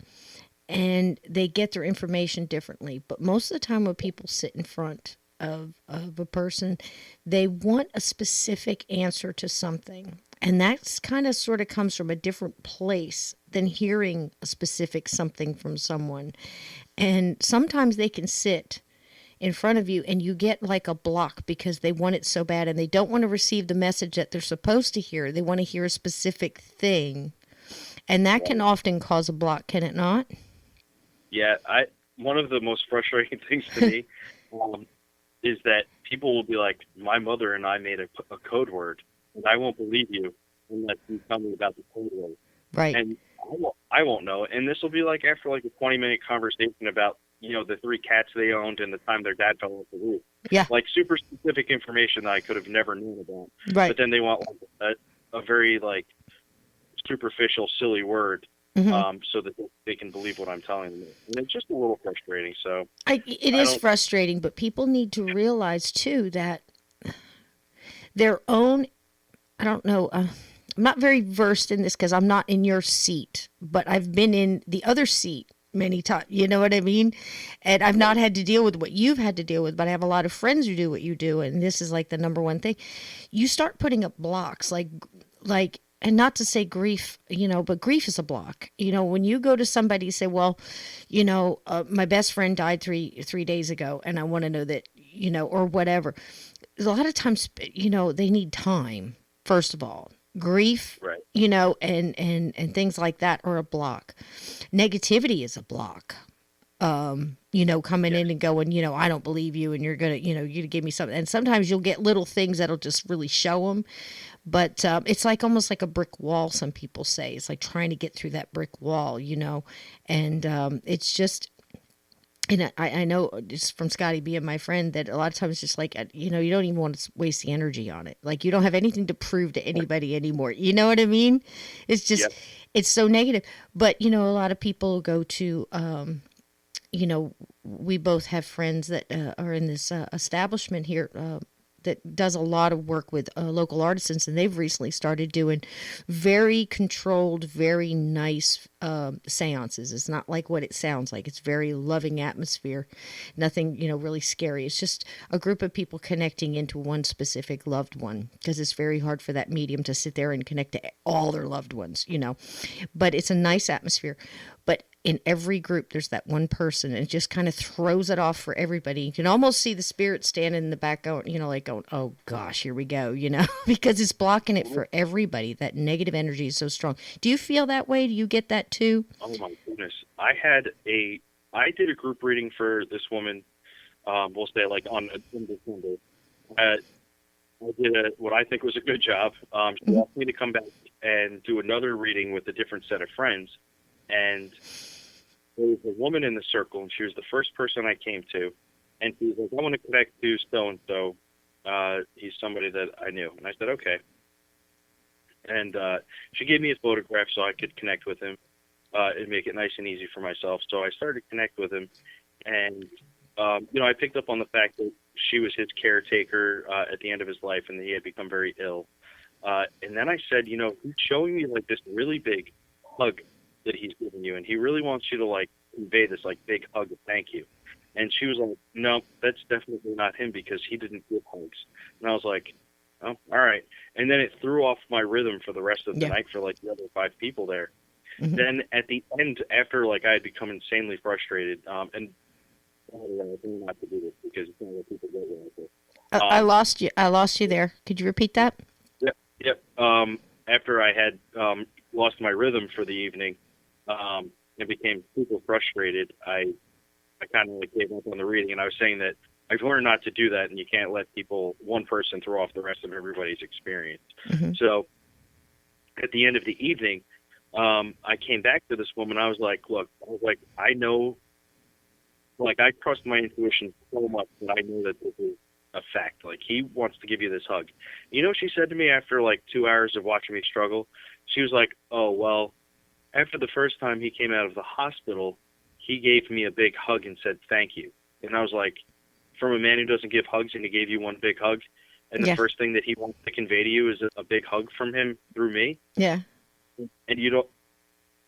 and they get their information differently. But most of the time when people sit in front of a person, they want a specific answer to something. And that's kind of sort of comes from a different place than hearing a specific something from someone. And sometimes they can sit in front of you and you get like a block because they want it so bad and they don't want to receive the message that they're supposed to hear. They want to hear a specific thing. And that can often cause a block, can it not? Yeah, one of the most frustrating things to me, is that people will be like, my mother and I made a code word, and I won't believe you unless you tell me about the code word. Right. And I won't know. And this will be like after like a 20-minute conversation about, the 3 cats they owned and the time their dad fell off the roof. Yeah. Like super specific information that I could have never known about. Right. But then they want like a very like superficial, silly word, Mm-hmm. so that they can believe what I'm telling them. And it's just a little frustrating. So It I is don't. frustrating, but people need to realize too that their own, I don't know, I'm not very versed in this because I'm not in your seat, but I've been in the other seat many times. You know what I mean? And I've not had to deal with what you've had to deal with, but I have a lot of friends who do what you do. And this is like the number one thing. You start putting up blocks and not to say grief, but grief is a block. When you go to somebody and say, well, my best friend died three days ago and I want to know that, or whatever. A lot of times, they need time, first of all. Grief, Right. and things like that are a block. Negativity is a block. Coming Yes. in and going, I don't believe you and you're going to, you're going to give me something. And sometimes you'll get little things that'll just really show them. But it's like almost like a brick wall, some people say. It's like trying to get through that brick wall, and it's just, and I know just from Scotty being my friend that a lot of times it's just like, you don't even want to waste the energy on it. Like you don't have anything to prove to anybody anymore. You know what I mean? It's just, Yep. it's so negative. But, a lot of people go to, we both have friends that are in this establishment here that does a lot of work with local artisans, and they've recently started doing very controlled, very nice seances. It's not like what it sounds like. It's very loving atmosphere, nothing really scary. It's just a group of people connecting into one specific loved one, because it's very hard for that medium to sit there and connect to all their loved ones. But it's a nice atmosphere. But in every group, there's that one person, and it just kind of throws it off for everybody. You can almost see the spirit standing in the back going, going, oh gosh, here we go, because it's blocking it for everybody. That negative energy is so strong. Do you feel that way? Do you get that too? Oh my goodness. I did a group reading for this woman. We'll say like in December. I did what I think was a good job. She asked me to come back and do another reading with a different set of friends. And there was a woman in the circle, and she was the first person I came to. And she was like, I want to connect to so-and-so. He's somebody that I knew. And I said, okay. And she gave me a photograph so I could connect with him and make it nice and easy for myself. So I started to connect with him. And, I picked up on the fact that she was his caretaker at the end of his life, and that he had become very ill. And then I said, he's showing me like this really big hug that he's giving you, and he really wants you to like convey this like big hug of thank you. And she was like, no, that's definitely not him, because he didn't give hugs. And I was like, oh, all right. And then it threw off my rhythm for the rest of the night for like the other 5 people there. Mm-hmm. Then at the end, after like I had become insanely frustrated, and I didn't have to do this because it's not what people get with it. I lost you. I lost you there. Could you repeat that? Yep. After I had lost my rhythm for the evening, and became super frustrated, I kind of like gave up on the reading, and I was saying that I've learned not to do that, and you can't let one person throw off the rest of everybody's experience. Mm-hmm. So at the end of the evening, I came back to this woman. I was like, look, I know, like, I trust my intuition so much that I know that this is a fact. Like, he wants to give you this hug. She said to me after like 2 hours of watching me struggle? She was like, oh, well, after the first time he came out of the hospital, he gave me a big hug and said thank you. And I was like, from a man who doesn't give hugs, and he gave you one big hug, and the first thing that he wants to convey to you is a big hug from him through me? Yeah. And you don't...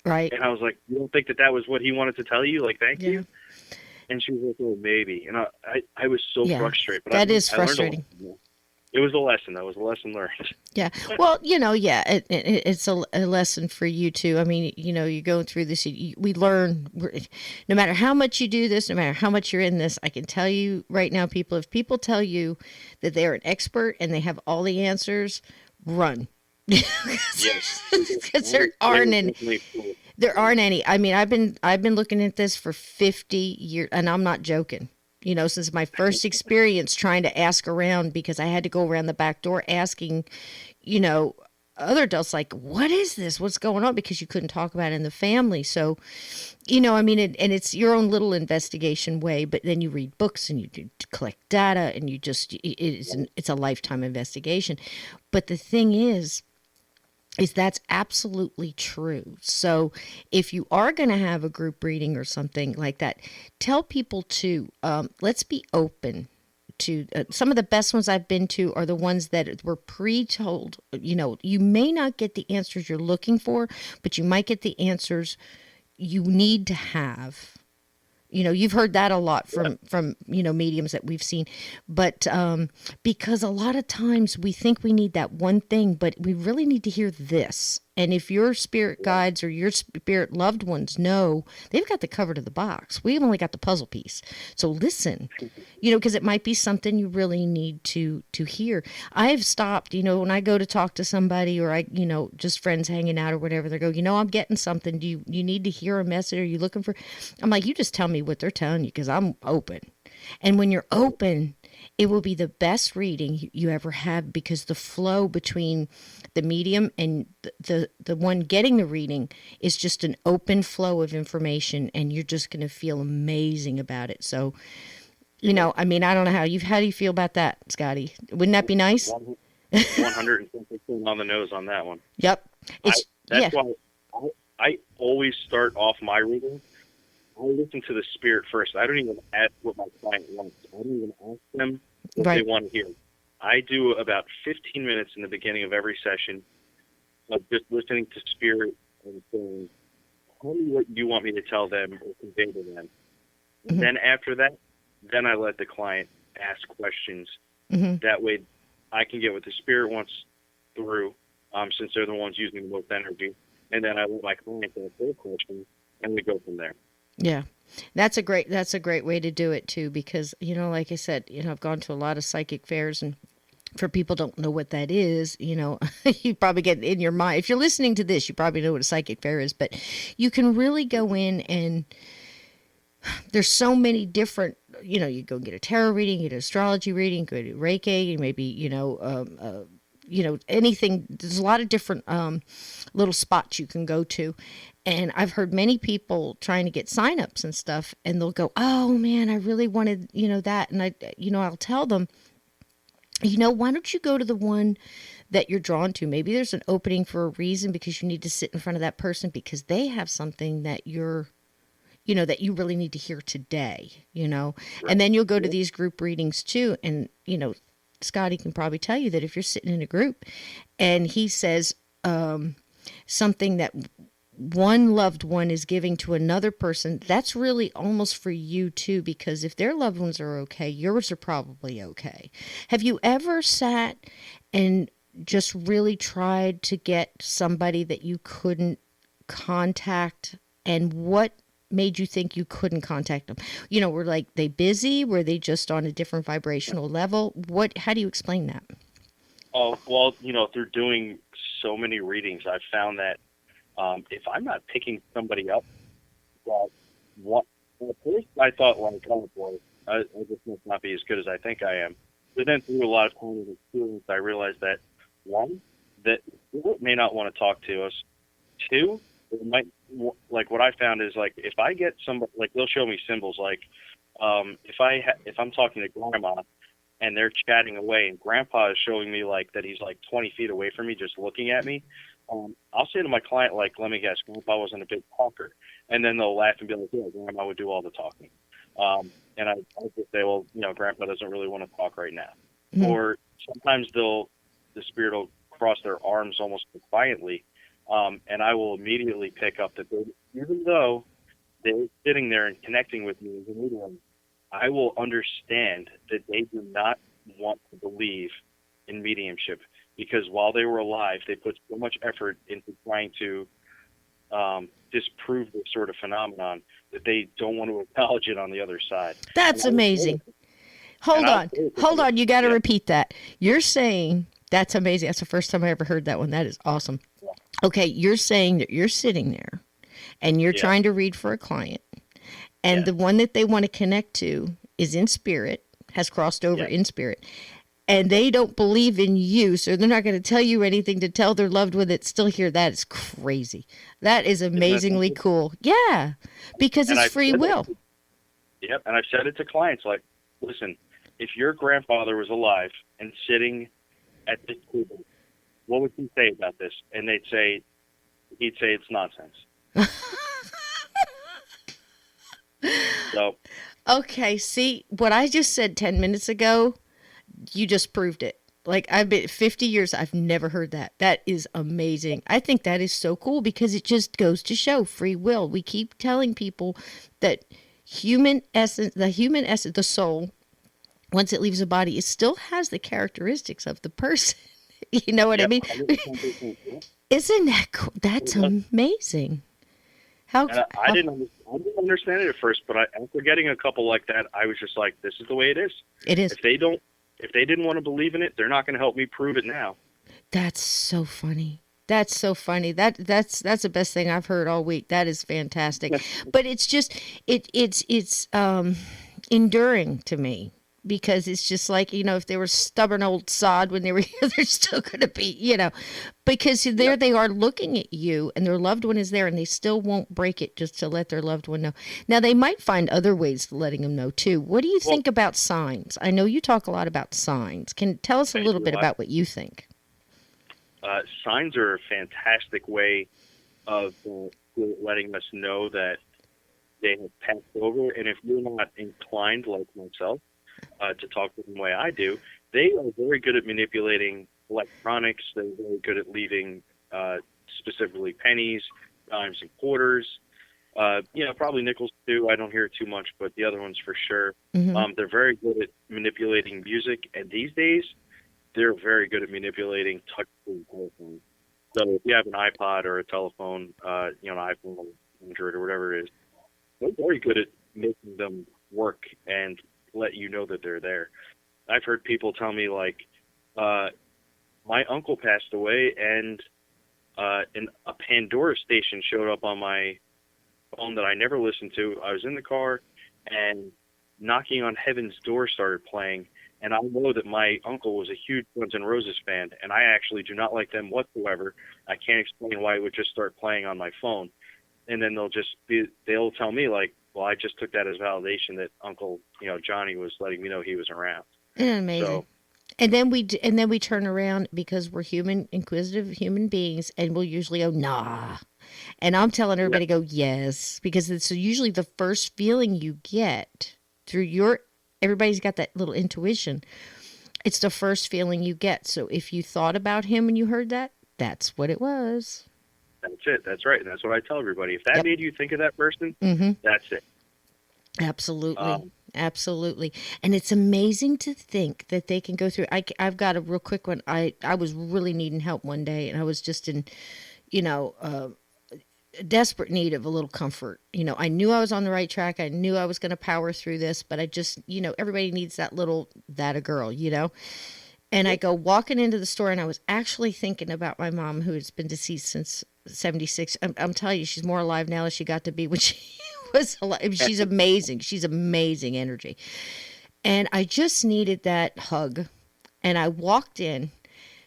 Right. And I was like, you don't think that was what he wanted to tell you? Like, thank you? And she was like, oh, maybe. And I was so frustrated. But that is frustrating. It was a lesson. That was a lesson learned. Yeah. Well, it's a lesson for you too. I mean, you're going through this. We learn. No matter how much you do this, no matter how much you're in this, I can tell you right now, if people tell you that they're an expert and they have all the answers, run. Yes. Because there aren't any. There aren't any. I mean, I've been looking at this for 50 years, and I'm not joking. Since my first experience trying to ask around, because I had to go around the back door asking, you know, other adults, like, what is this? What's going on? Because you couldn't talk about it in the family. So, I mean, and it's your own little investigation way, but then you read books and you do collect data, and it's a lifetime investigation. But the thing is that's absolutely true. So if you are going to have a group reading or something like that, tell people to let's be open to some of the best ones I've been to are the ones that were pre-told. You may not get the answers you're looking for, but you might get the answers you need to have. You've heard that a lot from mediums that we've seen, but because a lot of times we think we need that one thing, but we really need to hear this. And if your spirit guides or your spirit loved ones know, they've got the cover to the box. We've only got the puzzle piece. So listen, because it might be something you really need to hear. I have stopped, when I go to talk to somebody, or just friends hanging out or whatever, they go, I'm getting something. Do you need to hear a message? Are you looking for? I'm like, you just tell me what they're telling you, because I'm open. And when you're open, it will be the best reading you ever have, because the flow between the medium and the one getting the reading is just an open flow of information, and you're just going to feel amazing about it. So, I mean, I don't know how do you feel about that, Scotty? Wouldn't that be nice? 110% on the nose on that one. Yep. That's why I always start off my reading. I listen to the spirit first. I don't even ask what my client wants. I don't even ask them what they want to hear. I do about 15 minutes in the beginning of every session of just listening to spirit and saying, tell me what you want me to tell them or convey to them. Mm-hmm. Then after that, then I let the client ask questions. Mm-hmm. That way I can get what the spirit wants through, since they're the ones using the most energy. And then I let my client ask their questions, and we go from there. Yeah. That's a great way to do it too, because, like I said, I've gone to a lot of psychic fairs, and for people don't know what that is, you probably get in your mind. If you're listening to this, you probably know what a psychic fair is, but you can really go in, and there's so many different, you go get a tarot reading, get an astrology reading, go to Reiki, maybe, anything. There's a lot of different little spots you can go to. And I've heard many people trying to get signups and stuff, and they'll go, oh man, I really wanted, that. And I'll tell them, why don't you go to the one that you're drawn to? Maybe there's an opening for a reason, because you need to sit in front of that person because they have something that that you really need to hear today, Right. And then you'll go to these group readings too. And, Scotty can probably tell you that if you're sitting in a group and he says something that one loved one is giving to another person, that's really almost for you too, because if their loved ones are okay, yours are probably okay. Have you ever sat and just really tried to get somebody that you couldn't contact, and what made you think you couldn't contact them? Were they busy? Were they just on a different vibrational level? How do you explain that? Oh, well, through doing so many readings, I've found that if I'm not picking somebody up, well, at first I thought, oh boy, I just must not be as good as I think I am. But then through a lot of time of experience, I realized that, one, that spirit may not want to talk to us. Two, it might, what I found is, if I get somebody, they'll show me symbols, if I'm talking to grandma and they're chatting away, and grandpa is showing me that he's 20 feet away from me just looking at me, I'll say to my client, let me guess, grandpa wasn't a big talker. And then they'll laugh and be like, yeah, grandma would do all the talking. And I'll just say, well, grandpa doesn't really want to talk right now. Mm-hmm. Or sometimes the spirit will cross their arms almost defiantly. And I will immediately pick up that even though they're sitting there and connecting with me as a medium, I will understand that they do not want to believe in mediumship, because while they were alive, they put so much effort into trying to disprove this sort of phenomenon that they don't want to acknowledge it on the other side. That's amazing. Hold on. You got to repeat that. You're saying that's amazing. That's the first time I ever heard that one. That is awesome. Yeah. Okay, you're saying that you're sitting there and you're trying to read for a client, and the one that they want to connect to is in spirit, has crossed over Yeah. in spirit, and they don't believe in you, so they're not going to tell you anything to tell their loved one that's still here. That is crazy. That is Isn't that amazingly something? cool. Yeah, because And it's I've free said will. that. Yep. And I've said it to clients like, listen, if your grandfather was alive and sitting at this table, what would he say about this? And he'd say it's nonsense. So, Okay, see, what I just said 10 minutes ago, you just proved it. Like, I've been 50 years, I've never heard that. That is amazing. I think that is so cool because it just goes to show free will. We keep telling people that human essence, the soul, once it leaves the body, it still has the characteristics of the person. You know what I yep, mean? 110%. Isn't that cool? That's Yeah. amazing. How, And how I didn't understand it at first, but after getting a couple like that, I was just like, this is the way it is. it is. If they didn't want to believe in it, they're not going to help me prove it now. That's so funny. That's so funny. That's the best thing I've heard all week. That is fantastic. But it's just it's enduring to me because it's just like, if they were stubborn old sod when they were here, they're still going to be, because there Yep. they are looking at you and their loved one is there and they still won't break it just to let their loved one know. Now they might find other ways of letting them know too. What do you Well, think about signs? I know you talk a lot about signs. Can tell us a I little do. bit about what you think? Signs are a fantastic way of letting us know that they have passed over. And if you're not inclined, like myself, to talk to them the way I do, they are very good at manipulating electronics. They're very good at leaving specifically pennies, dimes, and quarters. Probably nickels too. I don't hear it too much, but the other ones for sure. Hmm. They're very good at manipulating music, and these days they're very good at manipulating touch-screen telephones. So if you have an iPod or a telephone, an iPhone, Android, or whatever it is, they're very good at making them work and let you know that they're there. I've heard people tell me like, my uncle passed away, and a Pandora station showed up on my phone that I never listened to. I was in the car, and Knocking on Heaven's Door started playing, and I know that my uncle was a huge Guns N' Roses fan, and I actually do not like them whatsoever. I can't explain why it would just start playing on my phone, and then they'll tell me like, well, I just took that as validation that Uncle, Johnny was letting me know he was around. Isn't it amazing? So And then we turn around because we're human, inquisitive human beings, and we'll usually go nah. And I'm telling yeah, everybody to go yes because it's usually the first feeling you get through your. Everybody's got that little intuition. It's the first feeling you get. So if you thought about him and you heard that, that's what it was. that's it. That's right, and that's what I tell everybody. If that Yep. made you think of that person, Mm-hmm. that's it. Absolutely. Um, Absolutely. And it's amazing to think that they can go through. I've got a real quick one. I was really needing help one day and I was just in, you know, uh, desperate need of a little comfort. I knew I was on the right track. I knew I was going to power through this, but I just, everybody needs that a girl. And I go walking into the store and I was actually thinking about my mom who has been deceased since 76. I'm telling you, she's more alive now than she got to be when she was alive. She's amazing. She's amazing energy. And I just needed that hug. And I walked in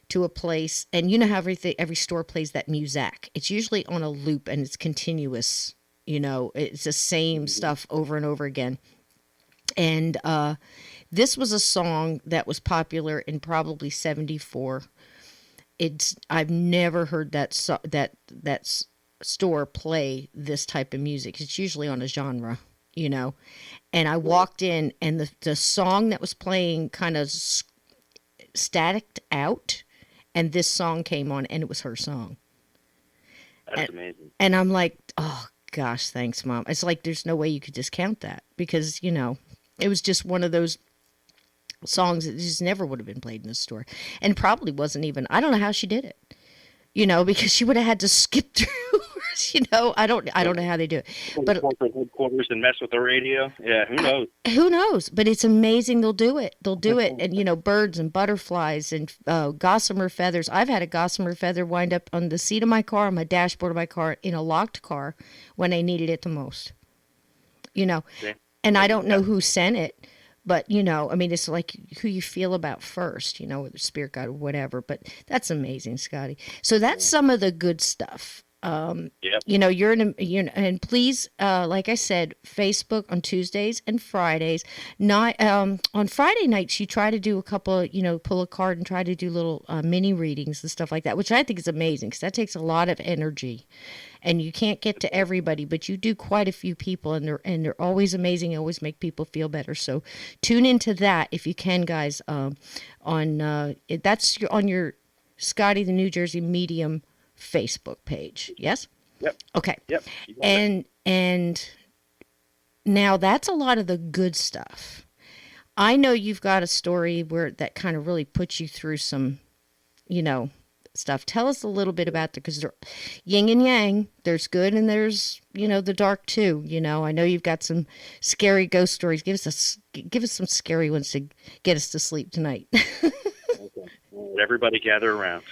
to a place, and you know how every store plays that music. It's usually on a loop and it's continuous. It's the same stuff over and over again. And this was a song that was popular in probably 74. I've never heard that store play this type of music. It's usually on a genre, you know. And I walked in, and the song that was playing kind of staticked out, and this song came on, and it was her song. that's And, amazing. and I'm like, oh gosh, thanks, Mom. It's like there's no way you could discount that because it was just one of those songs that just never would have been played in the store, and probably wasn't even. I don't know how she did it, because she would have had to skip through. I don't know how they do it, Go to but corporate headquarters and mess with the radio. Yeah, who knows? who knows? But it's amazing. They'll do it. They'll do it, and birds and butterflies and gossamer feathers. I've had a gossamer feather wind up on the seat of my car, on my dashboard of my car, in a locked car when I needed it the most. You know, Yeah. and I don't Yeah. know who sent it, But, you know, I mean, it's like who you feel about first, you know, whether spirit guide or whatever. But that's amazing, Scotty. So that's Yeah. some of the good stuff. Yep. You know, and please, like I said, Facebook on Tuesdays and Fridays. Not on Friday nights, you try to do a couple, you know, pull a card and try to do little mini readings and stuff like that, which I think is amazing because that takes a lot of energy, and you can't get to everybody, but you do quite a few people, and they're always amazing, always make people feel better. So tune into that if you can, guys. On that's on your Scotty the New Jersey Medium Facebook page. Yes. Yep. Okay. Yep. You got it. And now that's a lot of the good stuff. I know you've got a story where that kind of really puts you through some, you know, stuff. Tell us a little bit about that, because yin and yang. There's good and there's, you know, the dark too. You know, I know you've got some scary ghost stories. Give us some scary ones to get us to sleep tonight. Okay. All right, everybody gather around.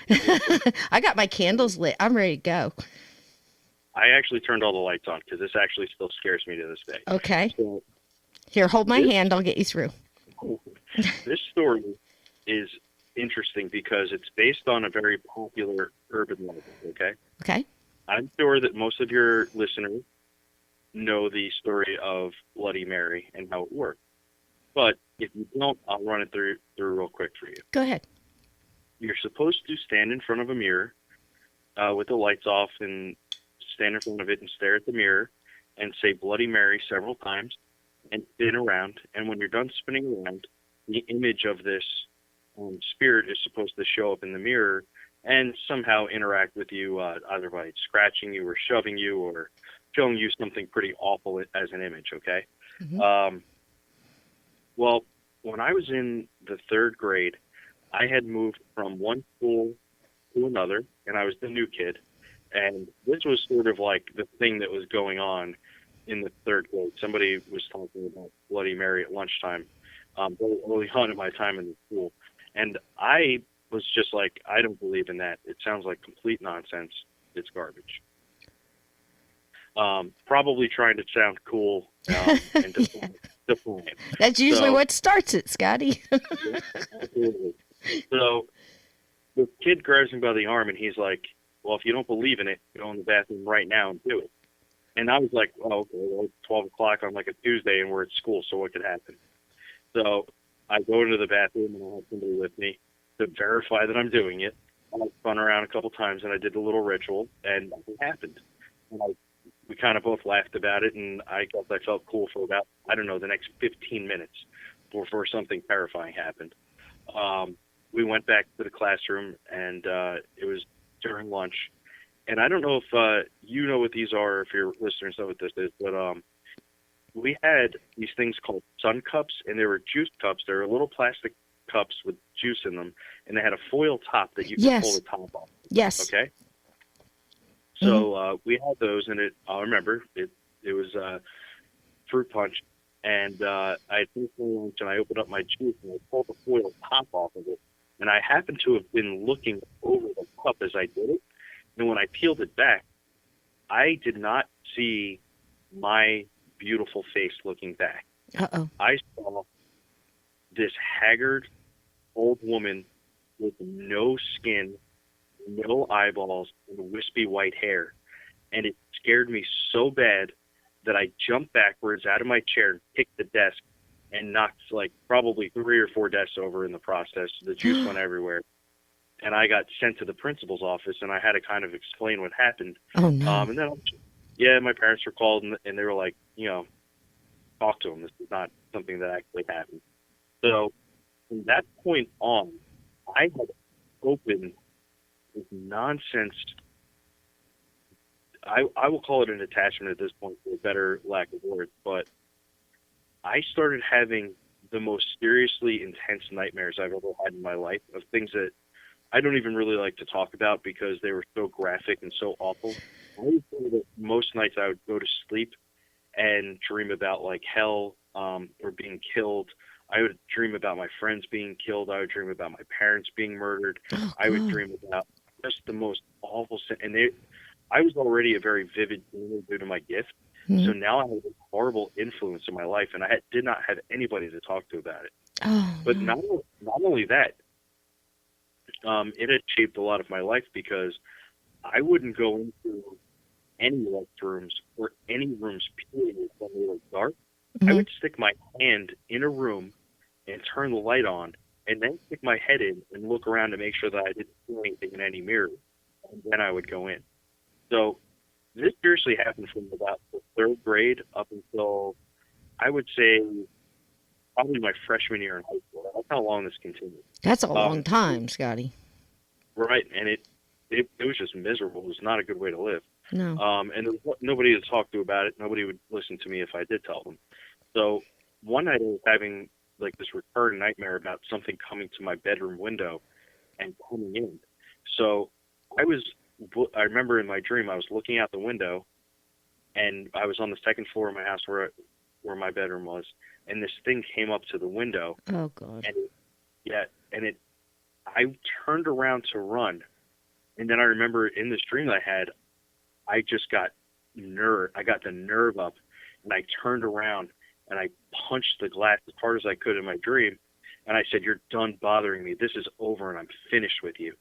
I got my candles lit. I'm ready to go. I actually turned all the lights on because this actually still scares me to this day. Okay. So Here, hold my this hand. I'll get you through. this story is interesting because it's based on a very popular urban legend. Okay. Okay. I'm sure that most of your listeners know the story of Bloody Mary and how it worked. But if you don't, I'll run it through real quick for you. Go ahead. You're supposed to stand in front of a mirror with the lights off and stand in front of it and stare at the mirror and say Bloody Mary several times and spin around. And when you're done spinning around, the image of this spirit is supposed to show up in the mirror and somehow interact with you, either by scratching you or shoving you or showing you something pretty awful as an image, okay? Mm-hmm. Well, when I was in the third grade, I had moved from one school to another, and I was the new kid. And this was sort of like the thing that was going on in the third grade. Somebody was talking about Bloody Mary at lunchtime, very early on in my time in the school. And I was just like, I don't believe in that. It sounds like complete nonsense. It's garbage. Probably trying to sound cool and defiant. That's usually So, what starts it, Scotty. yeah, absolutely. So the kid grabs me by the arm and he's like, well, if you don't believe in it, go in the bathroom right now and do it. And I was like, oh, okay, well, it's 12 o'clock on like a Tuesday and we're at school, so what could happen? So I go into the bathroom and I have somebody with me to verify that I'm doing it. And I spun around a couple times and I did the little ritual and nothing happened. And we kind of both laughed about it, and I guess I felt cool for about, I don't know, the next 15 minutes before something terrifying happened. We went back to the classroom, and it was during lunch. And I don't know if you know what these are, if your listeners know what this is, but we had these things called sun cups, and they were juice cups. They were little plastic cups with juice in them, and they had a foil top that you could pull Yes. the top off. Yes. Okay? Mm-hmm. So we had those, and I remember it was fruit punch, and I had finished my lunch, and I opened up my juice, and I pulled the foil top off of it, and I happened to have been looking over the cup as I did it, and when I peeled it back, I did not see my beautiful face looking back. Uh-oh. I saw this haggard old woman with no skin, no eyeballs, and wispy white hair. And it scared me so bad that I jumped backwards out of my chair and kicked the desk and knocked like probably 3 or 4 desks over in the process. The juice went everywhere. And I got sent to the principal's office, and I had to kind of explain what happened. Oh, no. And then, yeah, my parents were called, and they were like, talk to him. This is not something that actually happened. So from that point on, I had opened this nonsense. I will call it an attachment at this point for a better lack of words, but I started having the most seriously intense nightmares I've ever had in my life of things that I don't even really like to talk about because they were so graphic and so awful. I would say that most nights I would go to sleep and dream about like hell or being killed. I would dream about my friends being killed. I would dream about my parents being murdered. Oh, I would God. dream about just the most awful sin. And I was already a very vivid dreamer due to my gift. So Mhm. now I had a horrible influence in my life, and did not have anybody to talk to about it. Oh But no. not only that, it had shaped a lot of my life because I wouldn't go into any restrooms or any rooms period when they were dark. I Hmm. would stick my hand in a room and turn the light on, and then stick my head in and look around to make sure that I didn't see anything in any mirror, and then I would go in. So this seriously happened from about the third grade up until I would say probably my freshman year in high school. That's how long this continued. That's a long Um, time, Scotty. right, and it was just miserable. It was not a good way to live. No. And there was nobody to talk to about it. Nobody would listen to me if I did tell them. So one night I was having like this recurring nightmare about something coming to my bedroom window and coming in. So I was, I remember in my dream I was looking out the window, and I was on the second floor of my house where my bedroom was, and this thing came up to the window, Oh God. and yeah, and it I turned around to run, and then I remember in this dream that I had, I just got I got the nerve up, and I turned around and I punched the glass as hard as I could in my dream, and I said, "You're done bothering me. This is over, and I'm finished with you."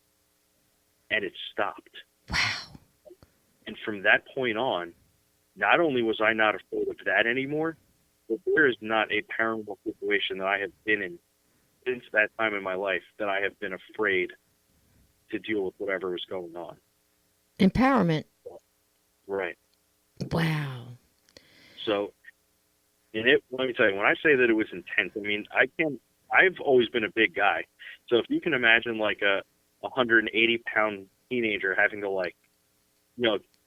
And it stopped. Wow. And from that point on, not only was I not afraid of that anymore, but there is not a paranormal situation that I have been in since that time in my life that I have been afraid to deal with whatever was going on. Empowerment. Right. Wow. So, let me tell you, when I say that it was intense, I mean, I've always been a big guy. So if you can imagine like a 180-pound teenager having to like,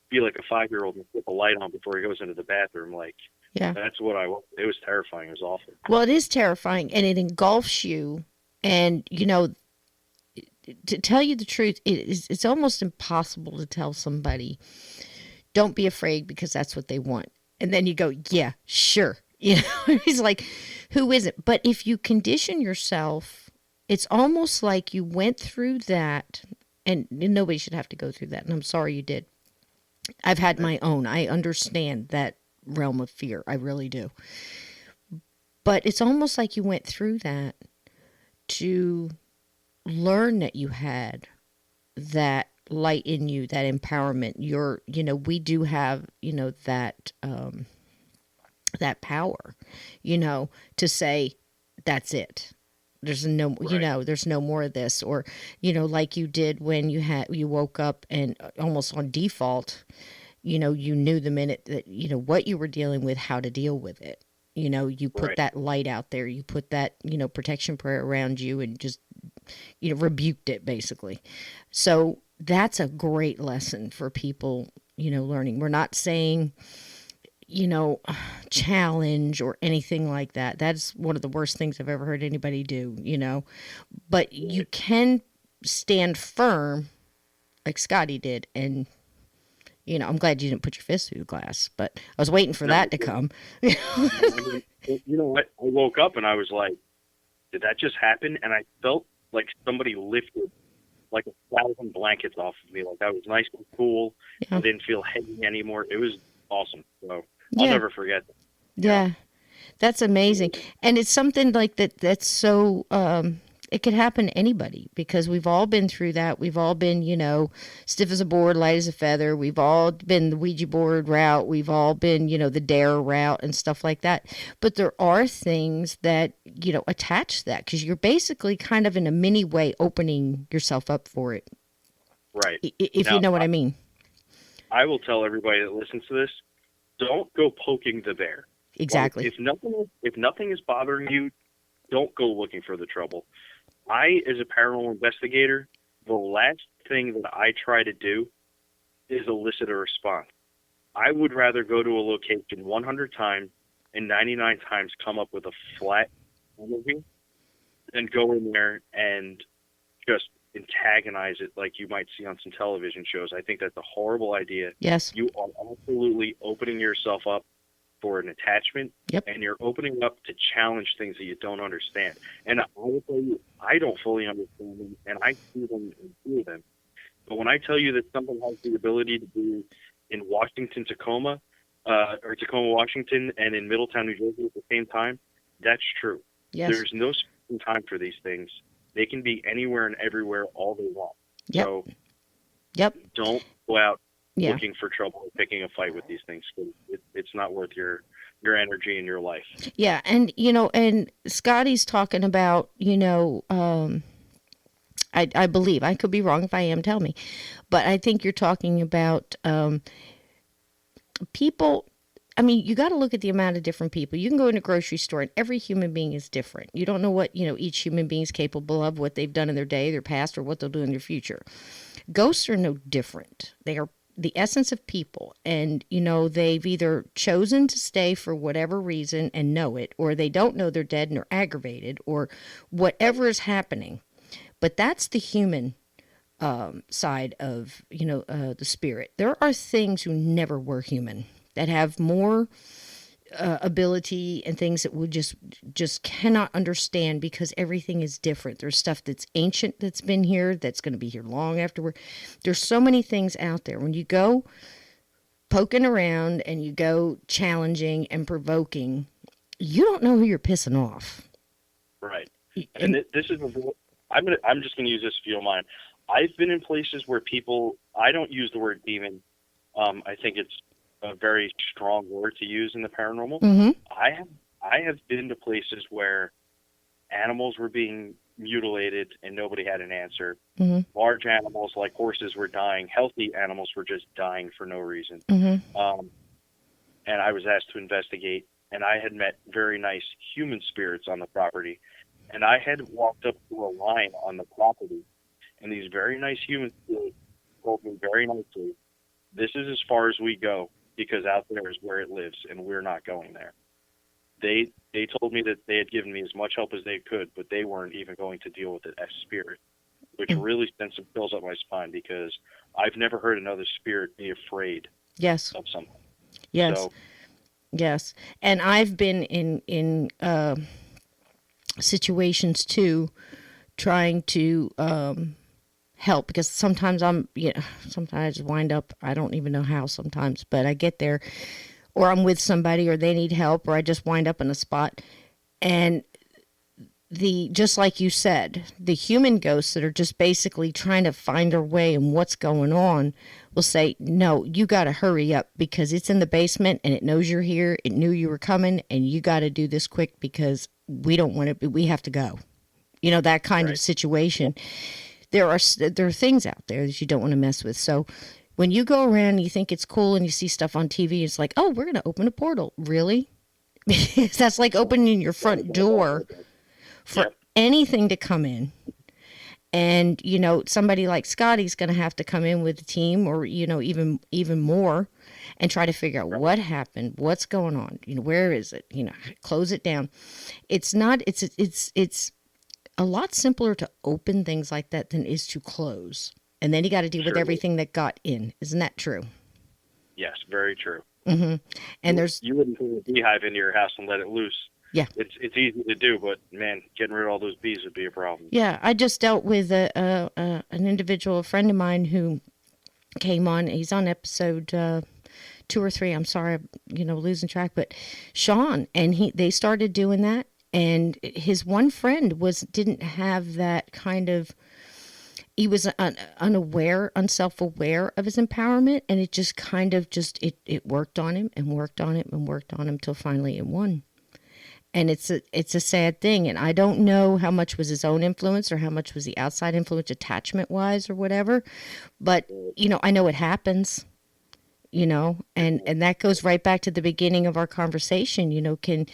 be like a 5-year-old and put the light on before he goes into the bathroom, like, Yeah. that's what it was terrifying. It was awful. Well, it is terrifying, and it engulfs you. And to tell you the truth, it's almost impossible to tell somebody, "Don't be afraid," because that's what they want. And then you go, "Yeah, sure." He's like, "Who isn't?" But if you condition yourself, it's almost like you went through that, and nobody should have to go through that. And I'm sorry you did. I've had Right. my own. I understand that realm of fear. I really do. But it's almost like you went through that to learn that you had that light in you, that empowerment. We do have, that power, to say, that's it. There's no, Right. there's no more of this. Or, like you did when you woke up and almost on default, you knew the minute that, what you were dealing with, how to deal with it. You put Right. that light out there, you put that, protection prayer around you, and just, rebuked it basically. So that's a great lesson for people, learning. We're not saying, you know, challenge or anything like that. That's one of the worst things I've ever heard anybody do. But you Right. can stand firm like Scotty did. And, I'm glad you didn't put your fist through the glass, but I was waiting for No, I that to didn't. come. No, I mean, you know what? I woke up and I was like, did that just happen? And I felt like somebody lifted like 1,000 blankets off of me. Like I was nice and cool. I Yeah. didn't feel heavy anymore. It was awesome. So I'll Yeah. never forget that. You know? Yeah. That's amazing. And it's something like that that's so it could happen to anybody because we've all been through that. We've all been, stiff as a board, light as a feather. We've all been the Ouija board route. We've all been, the dare route and stuff like that. But there are things that, attach to that because you're basically kind of in a mini way opening yourself up for it. Right. If you Now, know what I mean. I will tell everybody that listens to this, don't go poking the bear. Like Exactly. if nothing is bothering you, don't go looking for the trouble. I, as a paranormal investigator, the last thing that I try to do is elicit a response. I would rather go to a location 100 times and 99 times come up with a flat energy than go in there and just antagonize it like you might see on some television shows. I think that's a horrible idea. Yes. You are absolutely opening yourself up for an attachment, Yep. and you're opening up to challenge things that you don't understand. And I will tell you, I don't fully understand them, and I see them and hear them. But when I tell you that something has the ability to be in Washington, Tacoma, or Tacoma, Washington, and in Middletown, New Jersey at the same time, that's true. Yes. There's no certain time for these things. They can be anywhere and everywhere all they want. Yep. So Yep. don't go out Yeah. looking for trouble or picking a fight with these things. It's not worth your energy and your life. Yeah, and and Scotty's talking about, I believe, I could be wrong if I am, tell me, but I think you're talking about people. I mean, you got to look at the amount of different people. You can go in a grocery store and every human being is different. You don't know what, each human being is capable of, what they've done in their day, their past, or what they'll do in their future. Ghosts are no different. They are the essence of people. And, they've either chosen to stay for whatever reason and know it, or they don't know they're dead and are aggravated, or whatever is happening. But that's the human side of, the spirit. There are things who never were human that have more ability and things that we just cannot understand because everything is different. There's stuff that's ancient that's been here that's going to be here long afterward. There's so many things out there. When you go poking around and you go challenging and provoking, you don't know who you're pissing off. Right. And this is I'm just going to use this if you don't mind. I've been in places where people, I don't use the word demon. I think it's a very strong word to use in the paranormal. Mm-hmm. I have been to places where animals were being mutilated and nobody had an answer. Mm-hmm. Large animals like horses were dying. Healthy animals were just dying for no reason. Mm-hmm. And I was asked to investigate, and I had met very nice human spirits on the property. And I had walked up to a line on the property, and these very nice human spirits told me very nicely, this is as far as we go, because out there is where it lives, and we're not going there. They told me that they had given me as much help as they could, but they weren't even going to deal with it as spirit, which really sent some chills up my spine because I've never heard another spirit be afraid Yes. of something. Yes. So, yes. And I've been in situations too, trying to help, because sometimes sometimes I just wind up, I don't even know how sometimes, but I get there, or I'm with somebody, or they need help, or I just wind up in a spot, and just like you said, the human ghosts that are just basically trying to find their way and what's going on will say, no, you got to hurry up because it's in the basement and it knows you're here. It knew you were coming and you got to do this quick because we don't want it. We have to go. That kind of situation. There are things out there that you don't want to mess with. So when you go around and you think it's cool and you see stuff on TV, it's like, oh, we're going to open a portal. Really? That's like opening your front door for anything to come in. And, somebody like Scotty's going to have to come in with a team, or, even more, and try to figure out what happened, what's going on, where is it, close it down. It's a lot simpler to open things like that than it is to close. And then you got to deal with everything that got in. Isn't that true? Yes, very true. Mm-hmm. And you wouldn't put a beehive into your house and let it loose. Yeah, it's easy to do, but man, getting rid of all those bees would be a problem. Yeah, I just dealt with an individual, a friend of mine, who came on. He's on episode 2 or 3. I'm sorry, losing track. But Sean, and they started doing that, and his one friend didn't have that kind of. He was unself-aware of his empowerment, and it just kind of it worked on him and worked on him and worked on him till finally it won. And it's a sad thing, and I don't know how much was his own influence or how much was the outside influence, attachment-wise or whatever. But I know it happens. And that goes right back to the beginning of our conversation. Can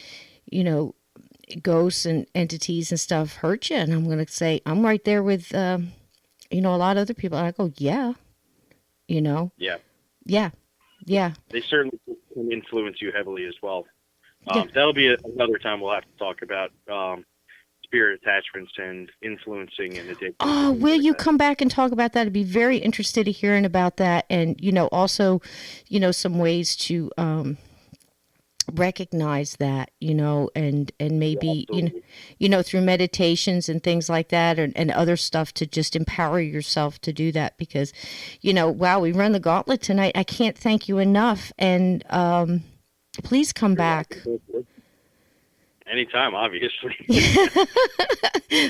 ghosts and entities and stuff hurt you? And I'm going to say I'm right there with a lot of other people. And I go, yeah. Yeah. They certainly can influence you heavily as well. Yeah. That'll be another time we'll have to talk about spirit attachments and influencing and addiction. Oh, will you come back and talk about that? I'd be very interested in hearing about that. And, also, some ways to recognize that, and Yeah, maybe, absolutely. through meditations and things like that, and other stuff, to just empower yourself to do that. Because, wow, we run the gauntlet tonight. I can't thank you enough. And please come You're back. welcome. Anytime, obviously.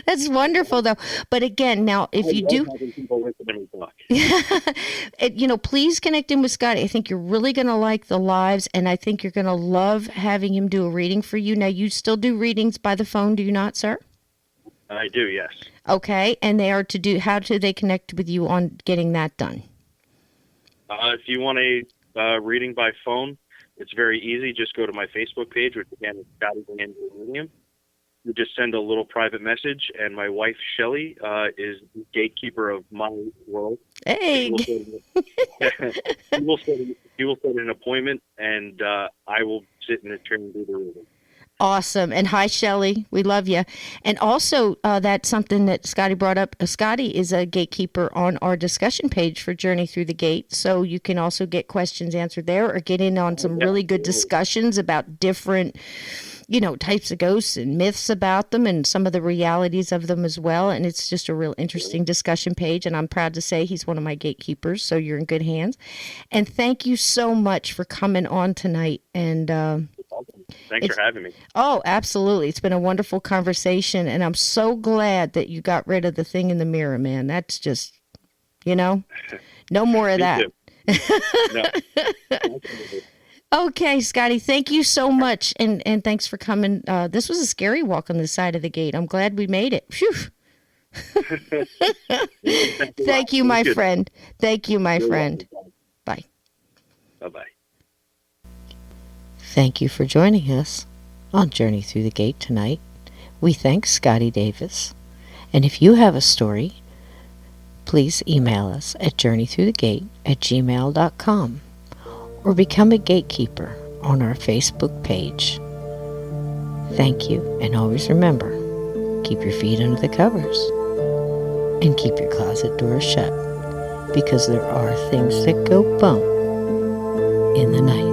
That's wonderful, though. But again, now, I if you love do, having people listen to me talk. please connect him with Scotty. I think you're really going to like the lives, and I think you're going to love having him do a reading for you. Now, you still do readings by the phone, do you not, sir? I do, yes. Okay, and they are to do. How do they connect with you on getting that done? If you want a reading by phone, it's very easy. Just go to my Facebook page, which again is Scotty Van William. You just send a little private message, and my wife Shelly is the gatekeeper of my world. Hey. She will set an appointment, and I will sit in a chair and do the reading. Awesome. And hi, Shelly. We love you. And also, that's something that Scotty brought up. Scotty is a gatekeeper on our discussion page for Journey Through the Gate. So you can also get questions answered there, or get in on some really good discussions about different, types of ghosts and myths about them, and some of the realities of them as well. And it's just a real interesting discussion page. And I'm proud to say he's one of my gatekeepers. So you're in good hands. And thank you so much for coming on tonight. And, Thanks for having me. Oh, absolutely. It's been a wonderful conversation, and I'm so glad that you got rid of the thing in the mirror, man. That's just, no more of that. No. Okay, Scotty, thank you so much, and thanks for coming. This was a scary walk on the side of the gate. I'm glad we made it. Phew. Thank you, my friend. Thank you, my friend. Bye. Bye-bye. Thank you for joining us on Journey Through the Gate tonight. We thank Scotty Davis. And if you have a story, please email us at journeythroughthegate@gmail.com, or become a gatekeeper on our Facebook page. Thank you, and always remember, keep your feet under the covers and keep your closet doors shut, because there are things that go bump in the night.